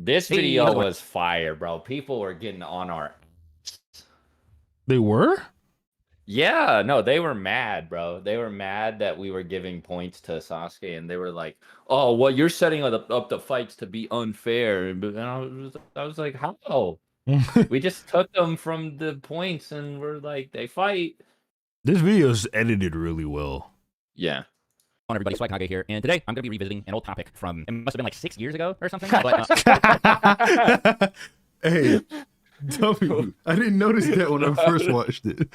This Hey, video was fire, bro. People were getting on our. They were? Yeah, no, they were mad, bro. They were mad that we were giving points to Sasuke, and they were like, "Oh, well, you're setting up the fights to be unfair." And I was like, "How? We just took them from the points, and we're like, they fight." This video is edited really well. Yeah. on everybody, Swagkage here, and today I'm going to be revisiting an old topic from, it must have been like 6 years ago or something, but Hey, tell me, I didn't notice that when I first watched it.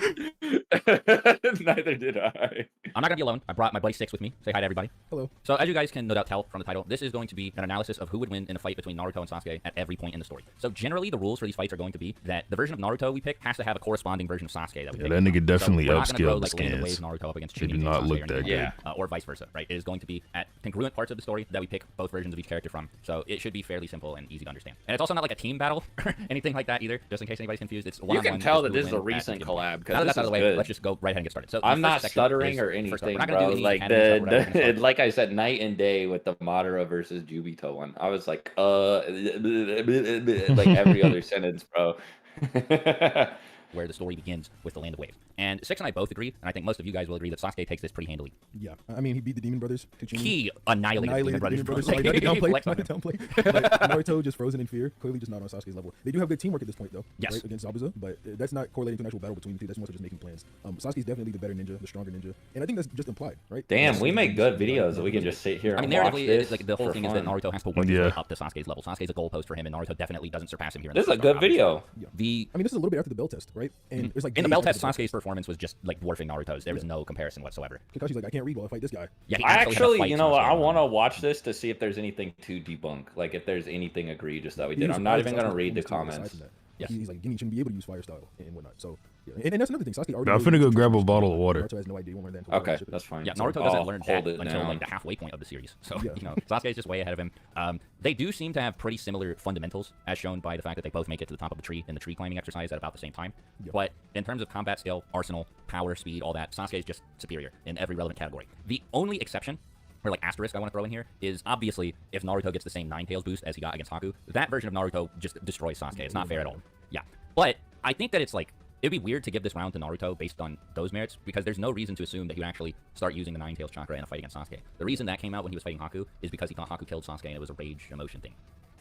Neither did I. I'm not going to be alone. I brought my buddy Six with me. Say hi to everybody. Hello. So as you guys can no doubt tell from the title, this is going to be an analysis of who would win in a fight between Naruto and Sasuke at every point in the story. So generally, the rules for these fights are going to be that the version of Naruto we pick has to have a corresponding version of Sasuke that we pick. That nigga definitely so upscaled the like, Land of Waves scans. Naruto up against They do Chunin not Sasuke look or that anything good. like that, or vice versa, right? It is going to be at congruent parts of the story that we pick both versions of each character from. So it should be fairly simple and easy to understand. And it's also not like a team battle or anything like that either, just in case anybody's confused. It's You can tell that this is a recent collab because now that this that's out is of the way, good. let's just go right ahead and get started. So I'm not stuttering or anything, bro. Like like I said, night and day with the Madara versus Jubito one. I was like, like every other sentence, bro. Where the story begins with the Land of Waves. And Six and I both agree, and I think most of you guys will agree that Sasuke takes this pretty handily. Yeah, I mean, he beat the Demon Brothers. He annihilated the Demon Brothers. Sorry, not to downplay. Not to downplay. Like, Naruto just frozen in fear. Clearly just not on Sasuke's level. They do have good teamwork at this point, though. Yes. Right, against Zabuza, but that's not correlating to an actual battle between the two. That's more so just making plans. Sasuke's definitely the better ninja, the stronger ninja. And I think that's just implied, right? Damn, we make good videos that we can just sit here and watch narratively, this. it's like the whole thing is that Naruto has to work his way up to Sasuke's level. Sasuke's a goalpost for him, and Naruto definitely doesn't surpass him here. This is a good video. Yeah. I mean, this is a little bit after the bell test, right? And it's like in the bell test, Sasuke's performance was just like dwarfing Naruto's. There was no comparison whatsoever. Kakashi's like, I can't read while I fight this guy. Yeah, I actually, you know what? I want to watch this to see if there's anything to debunk, like if there's anything egregious that we did. I'm not even gonna read the comments. Yeah, he's like, Gini shouldn't be able to use fire style and whatnot. So, yeah. And that's another thing. Sasuke already. I'm finna go grab a bottle of water. Naruto has no idea when we're then. Okay, that's fine. Yeah, Naruto doesn't learn that until down. like the halfway point of the series. So, yeah. you know, Sasuke's just way ahead of him. They do seem to have pretty similar fundamentals, as shown by the fact that they both make it to the top of the tree in the tree climbing exercise at about the same time. Yeah. But in terms of combat skill, arsenal, power, speed, all that, Sasuke is just superior in every relevant category. The only exception, or like asterisk I want to throw in here, is obviously if Naruto gets the same Nine Tails boost as he got against Haku, that version of Naruto just destroys Sasuke. It's not fair at all. Yeah. But I think that it's like, it'd be weird to give this round to Naruto based on those merits, because there's no reason to assume that he would actually start using the Nine Tails chakra in a fight against Sasuke. The reason that came out when he was fighting Haku is because he thought Haku killed Sasuke and it was a rage emotion thing.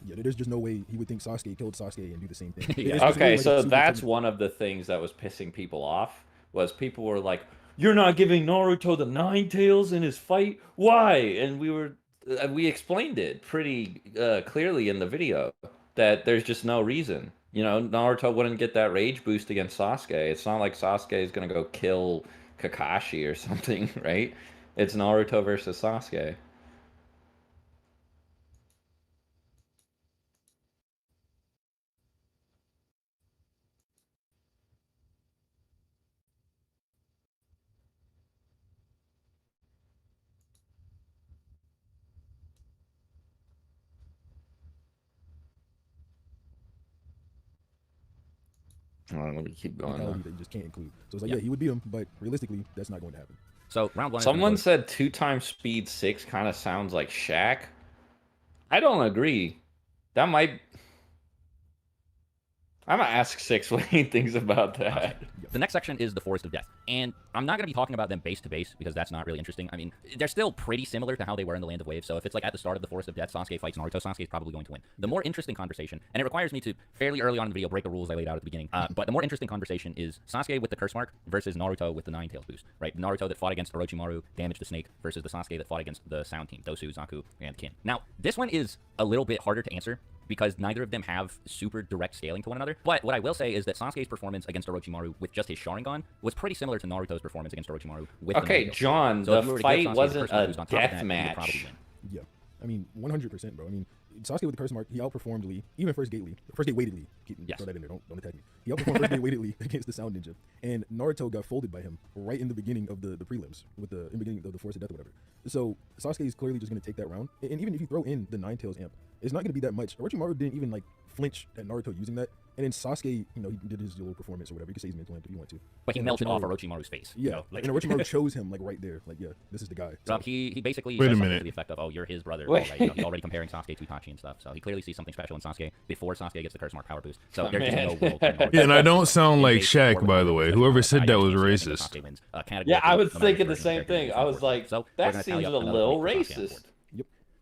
Yeah, there's just no way he would think Sasuke killed Sasuke and do the same thing. Yeah. Okay, really so that's one of the things that was pissing people off, was people were like, you're not giving Naruto the Nine Tails in his fight? Why? And we explained it pretty clearly in the video that there's just no reason. You know, Naruto wouldn't get that rage boost against Sasuke. It's not like Sasuke is going to go kill Kakashi or something, right? It's Naruto versus Sasuke. Let me keep going. That you just can't include. So it's like, yeah, he would beat him, but realistically, that's not going to happen. So round one. Someone said 2 times speed 6 kind of sounds like Shaq. I don't agree. That might. I'm gonna ask Six what he thinks about that. The next section is the Forest of Death, and I'm not going to be talking about them base to base because that's not really interesting. I mean, they're still pretty similar to how they were in the Land of Waves, so if it's like at the start of the Forest of Death, Sasuke fights Naruto, Sasuke is probably going to win. The more interesting conversation, and it requires me to fairly early on in the video break the rules I laid out at the beginning, but the more interesting conversation is Sasuke with the curse mark versus Naruto with the Nine Tails boost, right? Naruto that fought against Orochimaru, damaged the snake, versus the Sasuke that fought against the Sound Team, Dosu, Zaku, and Kin. Now, this one is a little bit harder to answer because neither of them have super direct scaling to one another. But what I will say is that Sasuke's performance against Orochimaru with just his Sharingan was pretty similar to Naruto's performance against Orochimaru with okay, John, so the fight wasn't a death match. Yeah, I mean, 100%, bro. I mean, Sasuke with the curse mark, he outperformed Lee, even first gate weighted Lee. Yes. Throw that in there, don't attack me. He outperformed first grade weightedly against the Sound Ninja, and Naruto got folded by him right in the beginning of the prelims with in the beginning of the Force of Death or whatever. So Sasuke is clearly just going to take that round, and even if you throw in the Nine Tails amp, it's not going to be that much. Orochimaru didn't even like flinch at Naruto using that, and then Sasuke, you know, he did his little performance or whatever. You could say he's mental imp if you want to. But he And melted off Orochimaru- Orochimaru's face. Yeah, You know, like, and Orochimaru chose him like right there. Like, yeah, this is the guy. so he basically Wait a says something minute. to the effect of, "Oh, you're his brother." Wait. Right? You know, he's already comparing Sasuke to Itachi and stuff. So he clearly sees something special in Sasuke before Sasuke gets the curse mark power boost. So Oh, there's just man. no world. for Naruto. Yeah, and I don't sound In like base Shaq, form, by the Naruto way. is Whoever special, said that was I think racist. Sasuke wins, Yeah, categorically, I was no matter thinking the which version same of the character thing. you I vote was for. like, So we're that gonna seems tally a up another little point for Sasuke on the board. racist.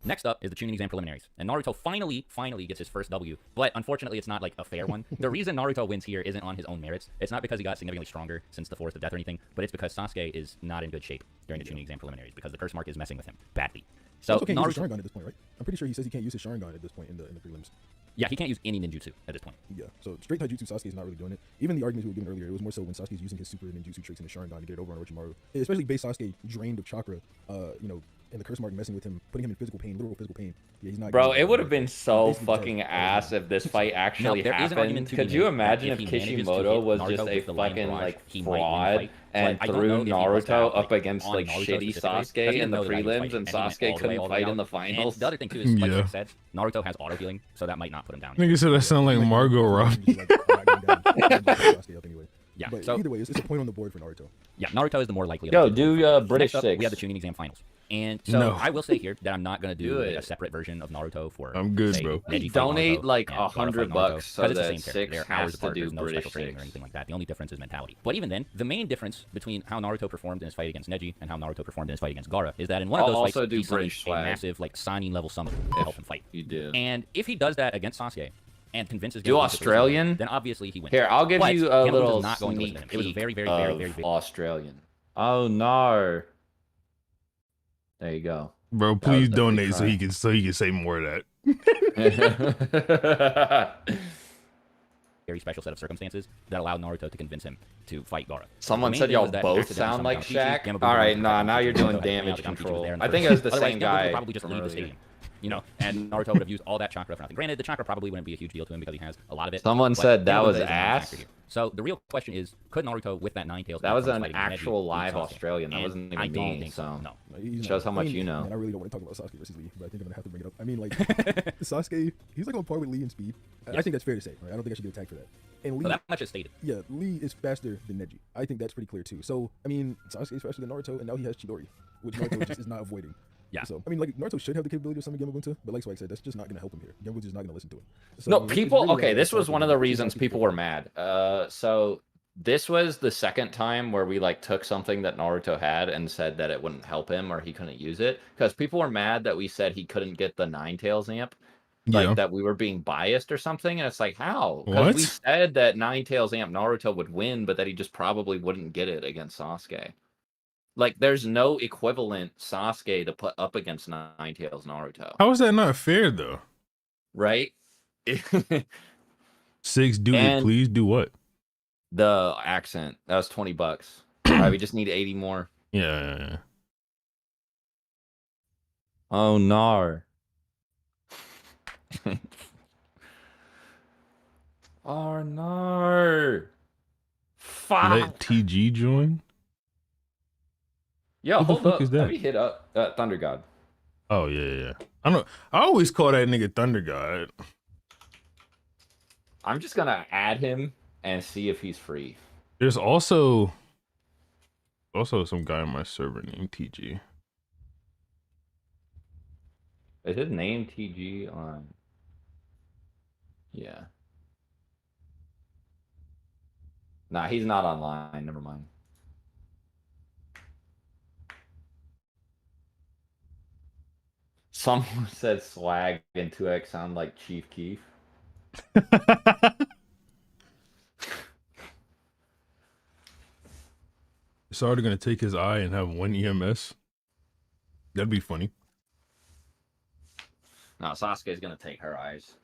Next up is the Chunin exam preliminaries, and Naruto finally gets his first W, but unfortunately it's not like a fair one. The reason Naruto wins here isn't on his own merits. It's not because he got significantly stronger since the Forest of Death or anything, but it's because Sasuke is not in good shape during the Chunin exam preliminaries because the curse mark is messing with him badly. So Also can't use his Naruto, Sharingan at this point, right? I'm pretty sure he says he can't use his Sharingan at this point in the prelims. yeah, he can't use any ninjutsu at this point. Yeah, so straight taijutsu, Sasuke is not really doing it. Even the arguments we were giving earlier, it was more so when Sasuke is using his super ninjutsu tricks in the Sharingan to get it over on Orochimaru. Especially base Sasuke drained of chakra, you know, and the curse mark messing with him, putting him in physical pain, literal physical pain. Yeah, he's not. Bro, getting it would have Naruto. been so Basically fucking just- ass if this fight actually there is an argument happened. to be Could you made that imagine if he manages to Kishimoto hit was Naruto just a with the Lion fucking Barrage, like he might win the fraud fight, and but I don't threw know if he was Naruto out, up like, against on like Naruto shitty specifically, 'cause he Sasuke in didn't the know that guy was prelims fighting, and he went Sasuke all the way couldn't all the fight way in the out. finals? And the other thing too is, like Yeah. you said, Naruto has auto healing, so that might not put him down. Nigga said I sound like Margot Robbie. Yeah, But so either way, it's a point on the board for Naruto. yeah, Naruto is the more likely. of Yo, the two. do British Next up, six. we have the Chunin exam finals. And so No. I will say here that I'm not going to do Do like, it. a separate version of Naruto for. I'm good, say, bro. Neji fight Donate, Naruto like, and Gaara fight $100 Naruto, so 'cause it's the that same Six character. They're has hours to apart. do There's no British special training or Six. anything like that. The only difference is mentality. But even then, the main difference between how Naruto performed in his fight against Neji and how Naruto performed in his fight against Gaara is that in one of I'll those also fights, do he summoned British a swag. massive like signing level summon to help him fight. You do. And if he does that against Sasuke and convinces Do Gamabunta to listen to him, Australian? then obviously he wins. Here, I'll give But you a Gamabunta's little not going to listen sneak to him. It was peek very, very, of very, very, very Australian. Oh no. There you go. Bro, was please definitely donate crying. so he can say more of that. very special set of circumstances that allowed Naruto to convince him to fight Gaara. Someone The main said thing y'all was that both accidentally sound summoned like Gamabunta, Shaq. Gamabunta All right, wanted to nah, fight now Gamabunta, you're Naruto doing had to bring damage out the Gamabunta control. there in I the think first it was the place. same Otherwise, guy. Gamabunta would probably just leave the Really. stadium, you know, and Naruto would have used all that chakra for nothing. Granted, the chakra probably wouldn't be a huge deal to him because he has a lot of it. Someone but said that Gamabunta was is a non-factor ass. here. So the real question is, could Naruto with that Nine Tails? That was from an fighting Neji actual beat live Sasuke? Australian. That And wasn't I even don't me. think so. No. Shows how much you know. And I really don't want to talk about Sasuke versus Lee, but I think I'm gonna have to bring it up. I mean, like Sasuke, he's like on par with Lee in speed. I Yes. think that's fair to say. Right? I don't think I should get attacked for that. And Lee, So that much is stated. yeah, Lee is faster than Neji. I think that's pretty clear too. So I mean, Sasuke is faster than Naruto, and now he has Chidori, which Naruto just is not avoiding. Yeah. So I mean, like Naruto should have the capability of summoning Gamabunta, but like Swag said, that's just not gonna help him here. Gamabunta's just not gonna listen to him. So, No, I mean, it's people. really Okay, all this about was one Sasuke of the versus reasons Sasuke's people were mad. So this was the second time where we like took something that Naruto had and said that it wouldn't help him or he couldn't use it because people were mad that we said he couldn't get the Nine Tails amp, like Yeah. that we were being biased or something. And it's like, how? Because we What? said that Nine Tails amp Naruto would win, but that he just probably wouldn't get it against Sasuke. Like, there's no equivalent Sasuke to put up against Nine Tails Naruto, How is that not fair though? right? Six, do it, And- please. Do what? The accent. That was $20. All right, we just need 80 more. Yeah. Oh no. Oh no. Fuck. Let TG join. Yo, Who the hold fuck up. is that? Let me hit up Thunder God. Oh yeah. I know. I always call that nigga Thunder God. I'm just gonna add him and see if he's free. There's also some guy on my server named TG. Is his name TG on? Yeah. Nah, he's not online. Never mind. Someone said Swag and 2X sound like Chief Keef. Is already gonna take his eye and have one EMS. That'd be funny. No, Sasuke's gonna take her eyes.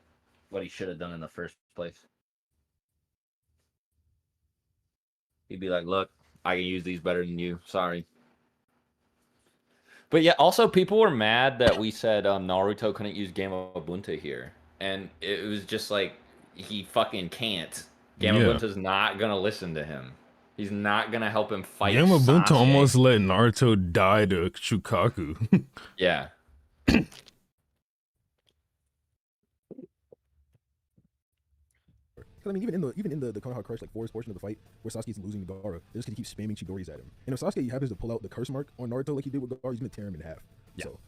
What he should have done in the first place. He'd be like, look, I can use these better than you. Sorry. But yeah, also people were mad that we said Naruto couldn't use Gamabunta here. And it was just like, he fucking can't. Gamabunta's not gonna listen to him. He's not gonna help him fight Gamabunta Sasuke. almost let Naruto die to Shukaku. Yeah. I mean, even in the Konoha Crush like forest portion of the fight where Sasuke's losing to Gaara, they're just gonna keep spamming Chidori's at him. And if Sasuke happens to pull out the curse mark on Naruto like he did with Gaara, he's gonna tear him in half. Yeah. So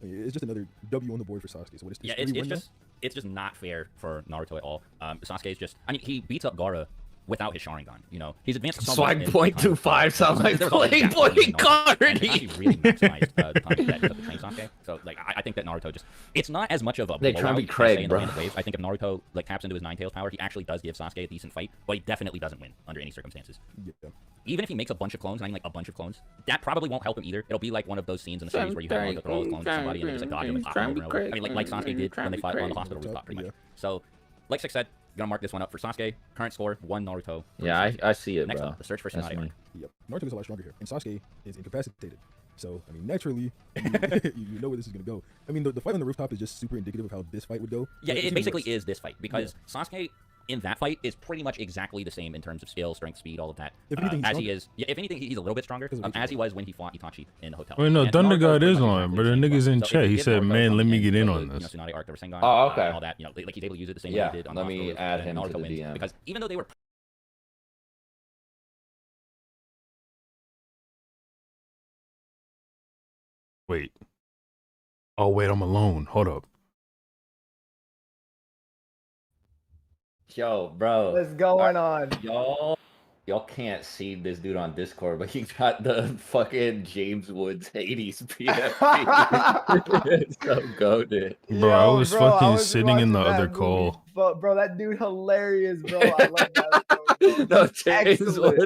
I mean, it's just another W on the board for Sasuke. So what is Yeah, it's just not fair for Naruto at all. Sasuke's just, I mean, he beats up Gaara without his Sharingan. You know, he's advanced so much. Swag 0.25 sounds like playing Cardi. He really maximized the time that he took to train Sasuke. So like, I think that Naruto just, it's not as much of a They try to blowout be as, Craig, say, in the bro. Land of Waves. I think if Naruto like taps into his Nine Tails power, he actually does give Sasuke a decent fight, but he definitely doesn't win under any circumstances. Yeah. Even if he makes a bunch of clones, I mean like a bunch of clones, that probably won't help him either. It'll be like one of those scenes in the series where you have Naruto throw all the clones at somebody and they just like dodge him and pop him over and over. I mean like Sasuke did when they fought on the hospital rooftop, pretty much. So, like Six said, gonna mark this one up for Sasuke. Current score, 1 Naruto. Yeah, I see it, Next bro. up, the search for That's Tsunade me. arc. Yep. Naruto is a lot stronger here, and Sasuke is incapacitated. So I mean, naturally, you know where this is gonna go. I mean, the fight on the rooftop is just super indicative of how this fight would go. Yeah, It's it even basically worse. is this fight because Sasuke in that fight is pretty much exactly the same in terms of skill, strength, speed, all of that. If anything, he's as he stronger. is, yeah, if anything, he's a little bit stronger, Because of as he was when he fought Itachi in the hotel. Wait, no, And Thunder Naruto God pretty is much on, exactly but the the same nigga's fight. in So if chat. you He give said, Naruto "Man, from let me the get in end on of the, this." Tsunade arc, the Rasengan, Oh, okay. and all that, like he's able to use it the same Yeah, way he did on let me Hospital add Roof, him and to the Naruto wins DM. because even though they were Wait. Oh, wait, I'm alone. Hold up. Yo, bro. What's going on? Y'all can't see this dude on Discord, but he got the fucking James Woods Hades PFP. It's so goaded. Bro, I was bro, fucking was sitting in the rewatching other that call. movie, but bro, that dude hilarious, bro. I love that. Bro. No, James Excellent.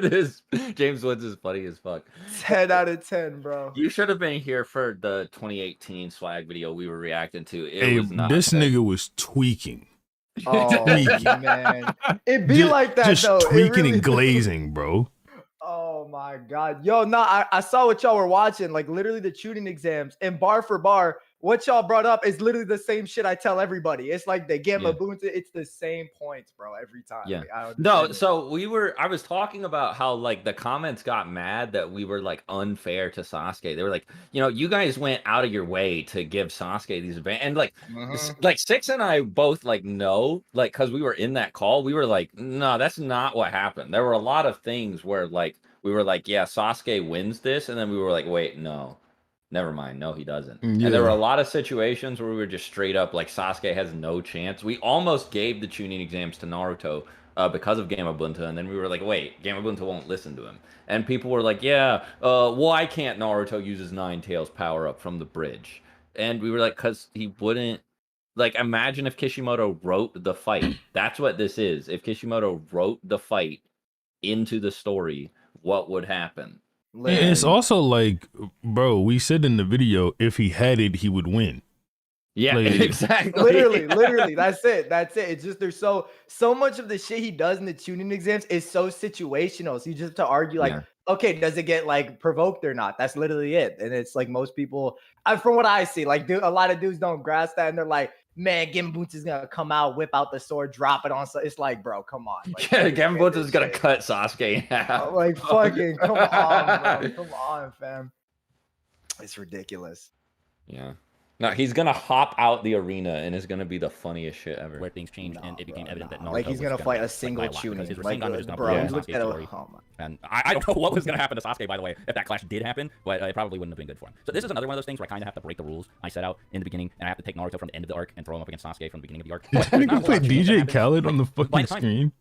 Woods is funny as fuck. 10 out of 10, bro. You should have been here for the 2018 swag video we were reacting to. It Hey, was not this good. nigga was tweaking. Oh Tweaking. man, it be Just- like that just though. It tweaking really and do. glazing, bro. Oh my god, yo, no, I saw what y'all were watching, like literally the tuning exams, and bar for bar, what y'all brought up is literally the same shit I tell everybody. It's like the Gamma Bunta, it's the same points, bro, every time. Yeah. Like, I don't No, understand it. so I was talking about how like the comments got mad that we were like unfair to Sasuke. They were like, you guys went out of your way to give Sasuke these advantages. And like Six and I both like know, like, because we were in that call, we were like, no, that's not what happened. There were a lot of things where like we were like, yeah, Sasuke wins this, and then we were like, wait, no. Never mind. No, he doesn't. Yeah. And there were a lot of situations where we were just straight up like Sasuke has no chance. We almost gave the tuning exams to Naruto because of Gamabunta, and then we were like, wait, Gamabunta won't listen to him. And people were like, yeah, why can't Naruto use his Nine Tails power up from the bridge? And we were like, because he wouldn't. Like, imagine if Kishimoto wrote the fight. That's what this is. If Kishimoto wrote the fight into the story, what would happen? And it's also like, bro, we said in the video, if he had it, he would win. Yeah, Like- exactly. Literally, that's it. It's just there's so much of the shit he does in the tuning exams is so situational. So you just have to argue like, okay, does it get like provoked or not? That's literally it. And it's like most people, from what I see, like a lot of dudes don't grasp that, and they're like, man, Gamabunta is gonna come out, whip out the sword, drop it on. So it's like, bro, come on. Like, Yeah, Gamabunta is gonna cut Sasuke in half. like fucking come on, bro. Come on, fam. It's ridiculous. Yeah. No, he's gonna hop out the arena and it's gonna be the funniest shit ever. where things changed and it became evident that Naruto Like he's was gonna fight a like, single by lot, tuning. because his Like, Rasengan was just gonna bro, blow you up look Sasuke's at it. story. Oh my. And I don't know what was going to happen to Sasuke, by the way, if that clash did happen, but it probably wouldn't have been good for him. So this is another one of those things where I kind of have to break the rules I set out in the beginning, and I have to take Naruto from the end of the arc and throw him up against Sasuke from the beginning of the arc. Did that nigga play DJ Khaled on the By fucking the time- screen?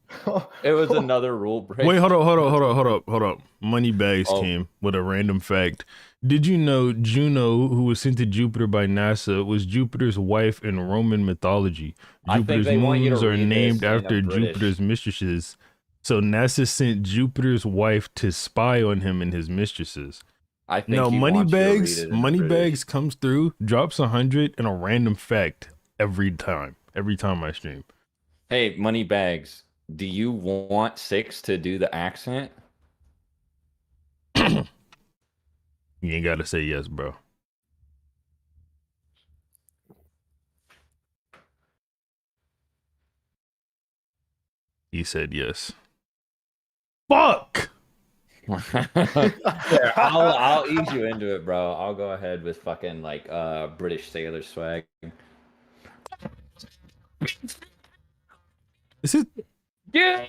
It was another rule break. Wait, hold up. Moneybags came with a random fact. Did you know Juno, who was sent to Jupiter by NASA, was Jupiter's wife in Roman mythology? I think Jupiter's they want you to moons are read this named in a after British. Jupiter's mistresses. So NASA sent Jupiter's wife to spy on him and his mistresses. I think Now he wants you to read Moneybags, it in British. Moneybags comes through, drops 100 and a random fact every time I stream. Hey, Moneybags, do you want Six to do the accent? You ain't gotta say yes, bro. He said yes. Fuck! Here, I'll ease you into it, bro. I'll go ahead with fucking like British sailor swag. Is it? Yeah.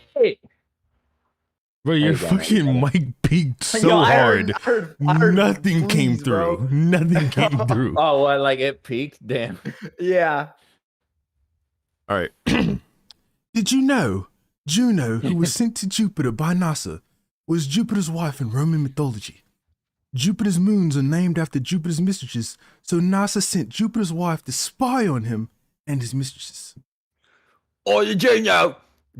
Bro, your you go, man, you fucking got mic peaked so Yo, hard. I heard Nothing came fleas, bro. through. Nothing came through. Oh, what? Like it peaked? Damn. Yeah. All right. Did you know Juno, who was sent to Jupiter by NASA, was Jupiter's wife in Roman mythology? Jupiter's moons are named after Jupiter's mistresses, so NASA sent Jupiter's wife to spy on him and his mistresses. Oh,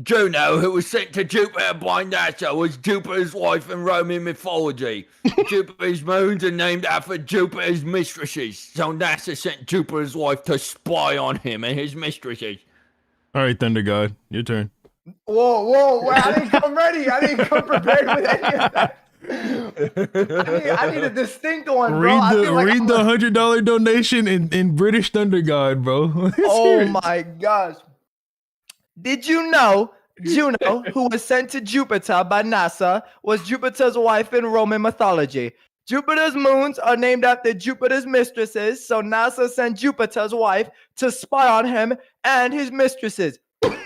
Juno, who was sent to Jupiter by NASA, was Jupiter's wife in Roman mythology. Jupiter's moons are named after Jupiter's mistresses, so NASA sent Jupiter's wife to spy on him and his mistresses. All right, Thunder God, your turn. Whoa, I didn't come ready. I didn't come prepared with any of that. I need a distinct one, bro. Read the $100 donation in British Thunder God, bro. Oh my gosh. Did you know Juno, who was sent to Jupiter by NASA, was Jupiter's wife in Roman mythology? Jupiter's moons are named after Jupiter's mistresses, so NASA sent Jupiter's wife to spy on him and his mistresses.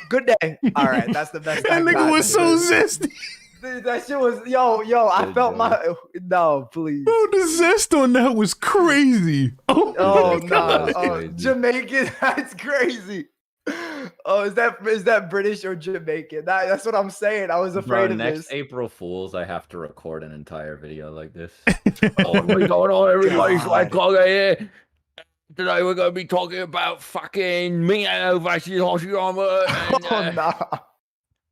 Good day. All right, that's the best. That nigga was so zesty. Dude, that shit was yo. I felt no, please. Bro, the zest on that was crazy. Oh no, crazy. Jamaican. That's crazy. Oh, is that British or Jamaican? That's what I'm saying. I was afraid of next this. April Fools, I have to record an entire video like this. Oh, what's going on, everybody? Swagkage here. Today we're going to be talking about fucking Mio versus Hashirama. Oh no.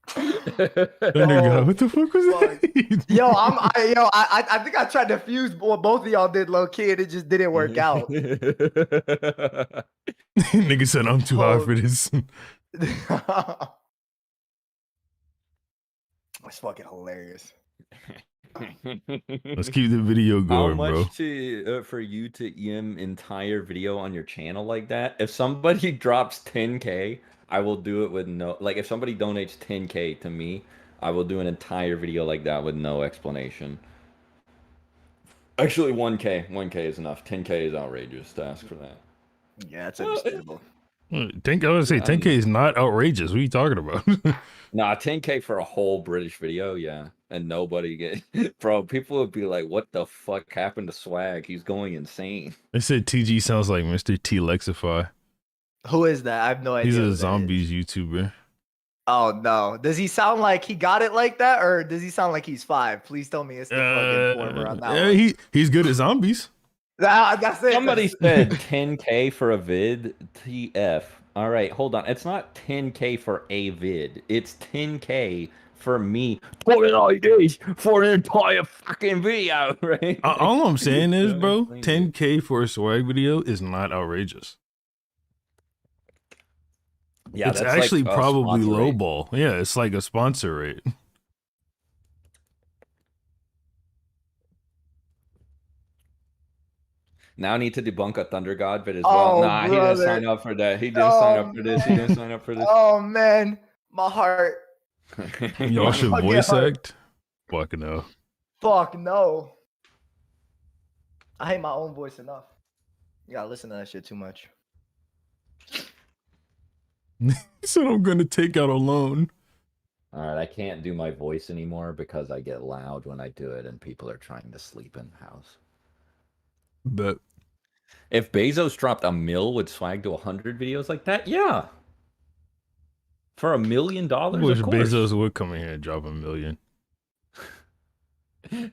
Thunder God, what the fuck was that? Yo, I think I tried to fuse what both of y'all did low key, and it just didn't work out. Nigga said I'm too high for this. That's fucking hilarious. Let's keep the video going, How bro. much for you to entire video on your channel like that? If somebody drops 10K, I will do it with no, like if somebody donates 10K to me, I will do an entire video like that with no explanation. Actually, 1K is enough. 10K is outrageous to ask for that. Yeah, that's understandable. I was gonna say 10K is not outrageous. What are you talking about? Nah, 10K for a whole British video, yeah. And nobody get bro, people would be like, what the fuck happened to Swag? He's going insane. They said TG sounds like Mr. T Lexify. Who is that? I have no idea. He's who a that zombies is. YouTuber. Oh no. Does he sound like he got it like that, or does he sound like he's 5? Please tell me it's the fucking former on that one. He's good at zombies. That's it. Somebody said 10K for a vid. TF. All right, hold on. It's not 10K for a vid. It's 10K for me putting ideas for an entire fucking video, right? All I'm saying is, bro, 10K for a swag video is not outrageous. Yeah, it's that's actually like a probably sponsor rate. lowball. Yeah, it's like a sponsor rate. Now I need to debunk a Thunder God vid as well. Oh, Nah, he didn't brother. sign up for that. He didn't sign up for this. He didn't sign up for this. Oh man, my heart. Y'all should Fucking voice hard. act. Fucking hell. Fuck no. I hate my own voice enough. You gotta listen to that shit too much. He said I'm gonna take out a loan. All right, I can't do my voice anymore because I get loud when I do it and people are trying to sleep in the house. But If Bezos dropped $1 million, would Swag do 100 videos like that? Yeah. For $1 million, I wish of course. Bezos would come in here and drop $1 million.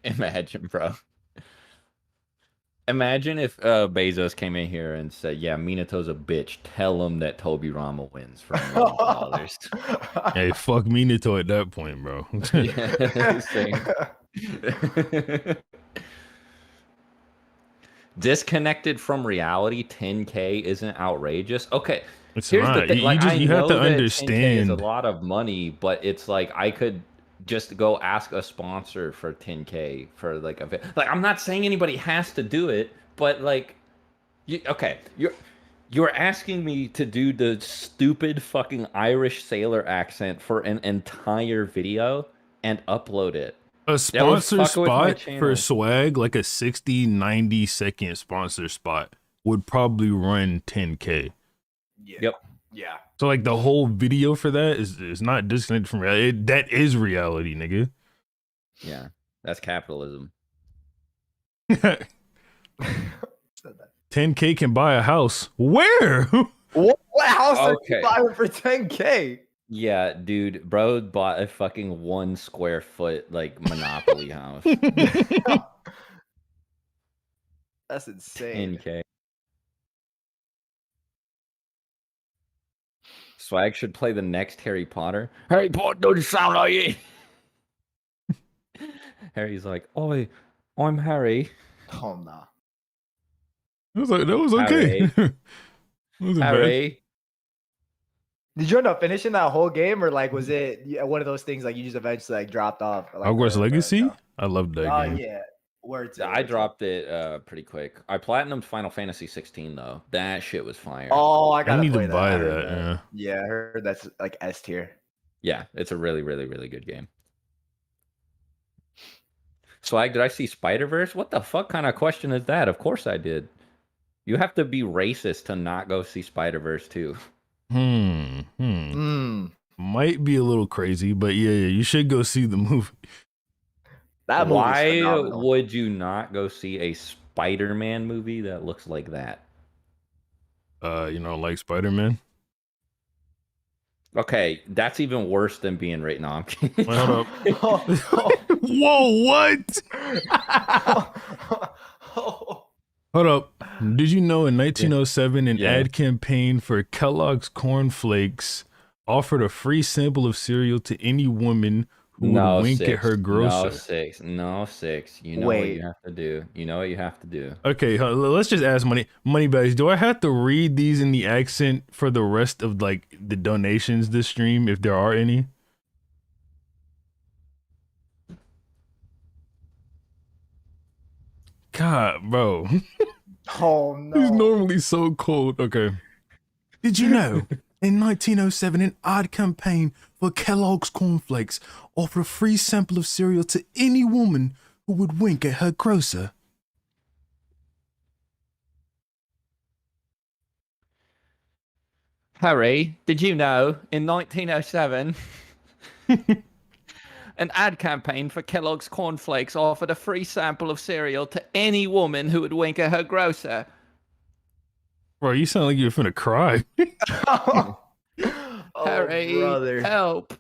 Imagine, bro. Imagine if Bezos came in here and said, yeah, Minato's a bitch. Tell him that Toby Rama wins for $1 million. Hey, fuck Minato at that point, bro. Yeah, same. Disconnected from reality, 10K isn't outrageous. Okay, It's here's not. the thing. Like, I you know have to that 10K is understand. a lot of money, but it's like I could just go ask a sponsor for 10K for like a like. I'm not saying anybody has to do it, but like, You're asking me to do the stupid fucking Irish sailor accent for an entire video and upload it. A That was sponsor fucking with my spot for channel. swag, like a 60, 90-second sponsor spot, would probably run 10K. Yeah. Yep. Yeah. So like the whole video for that is not disconnected from reality. That is reality, nigga. Yeah, that's capitalism. 10K can buy a house. Where? What house are you Okay. buying for 10K? Yeah, dude, bro bought a fucking 1 square foot like Monopoly house. That's insane. 10K. Swag should play the next Harry Potter. Harry Potter doesn't sound like it. Harry's like, "Oi, I'm Harry." Oh no. That was okay. Harry. Wasn't bad. Harry. Did you end up finishing that whole game, or like was it one of those things like you just eventually like dropped off? Like, Hogwarts Legacy? no? I loved that Oh game. yeah. Words. I dropped it pretty quick. I platinumed Final Fantasy 16 though. That shit was fire. Oh, I gotta need to play buy I heard that, Yeah, I heard that's like S tier. Yeah, it's a really, really, really good game. Swag, did I see Spider-Verse? What the fuck kind of question is that? Of course I did. You have to be racist to not go see Spider-Verse too. Might be a little crazy, but yeah, you should go see the movie. That movie's Why phenomenal. would you not go see a Spider-Man movie that looks like that? Like Spider-Man. Okay, that's even worse than being right now. I'm kidding. Wait, hold up. Whoa, what? Hold up. Did you know in 1907 an Yeah. ad campaign for Kellogg's Corn Flakes offered a free sample of cereal to any woman who would wink at her grocer? No, six. You know what Wait. you have to do. You know what you have to do. Okay, let's just ask Moneybags. Do I have to read these in the accent for the rest of like the donations this stream, if there are any? God, bro. Oh He's no. normally so cold. Okay. Did you know in 1907 an ad campaign for Kellogg's Cornflakes offered a free sample of cereal to any woman who would wink at her grocer? Harry, did you know in 1907 an ad campaign for Kellogg's Cornflakes offered a free sample of cereal to any woman who would wink at her grocer? Bro, you sound like you're finna cry. Oh, Harry, brother. help.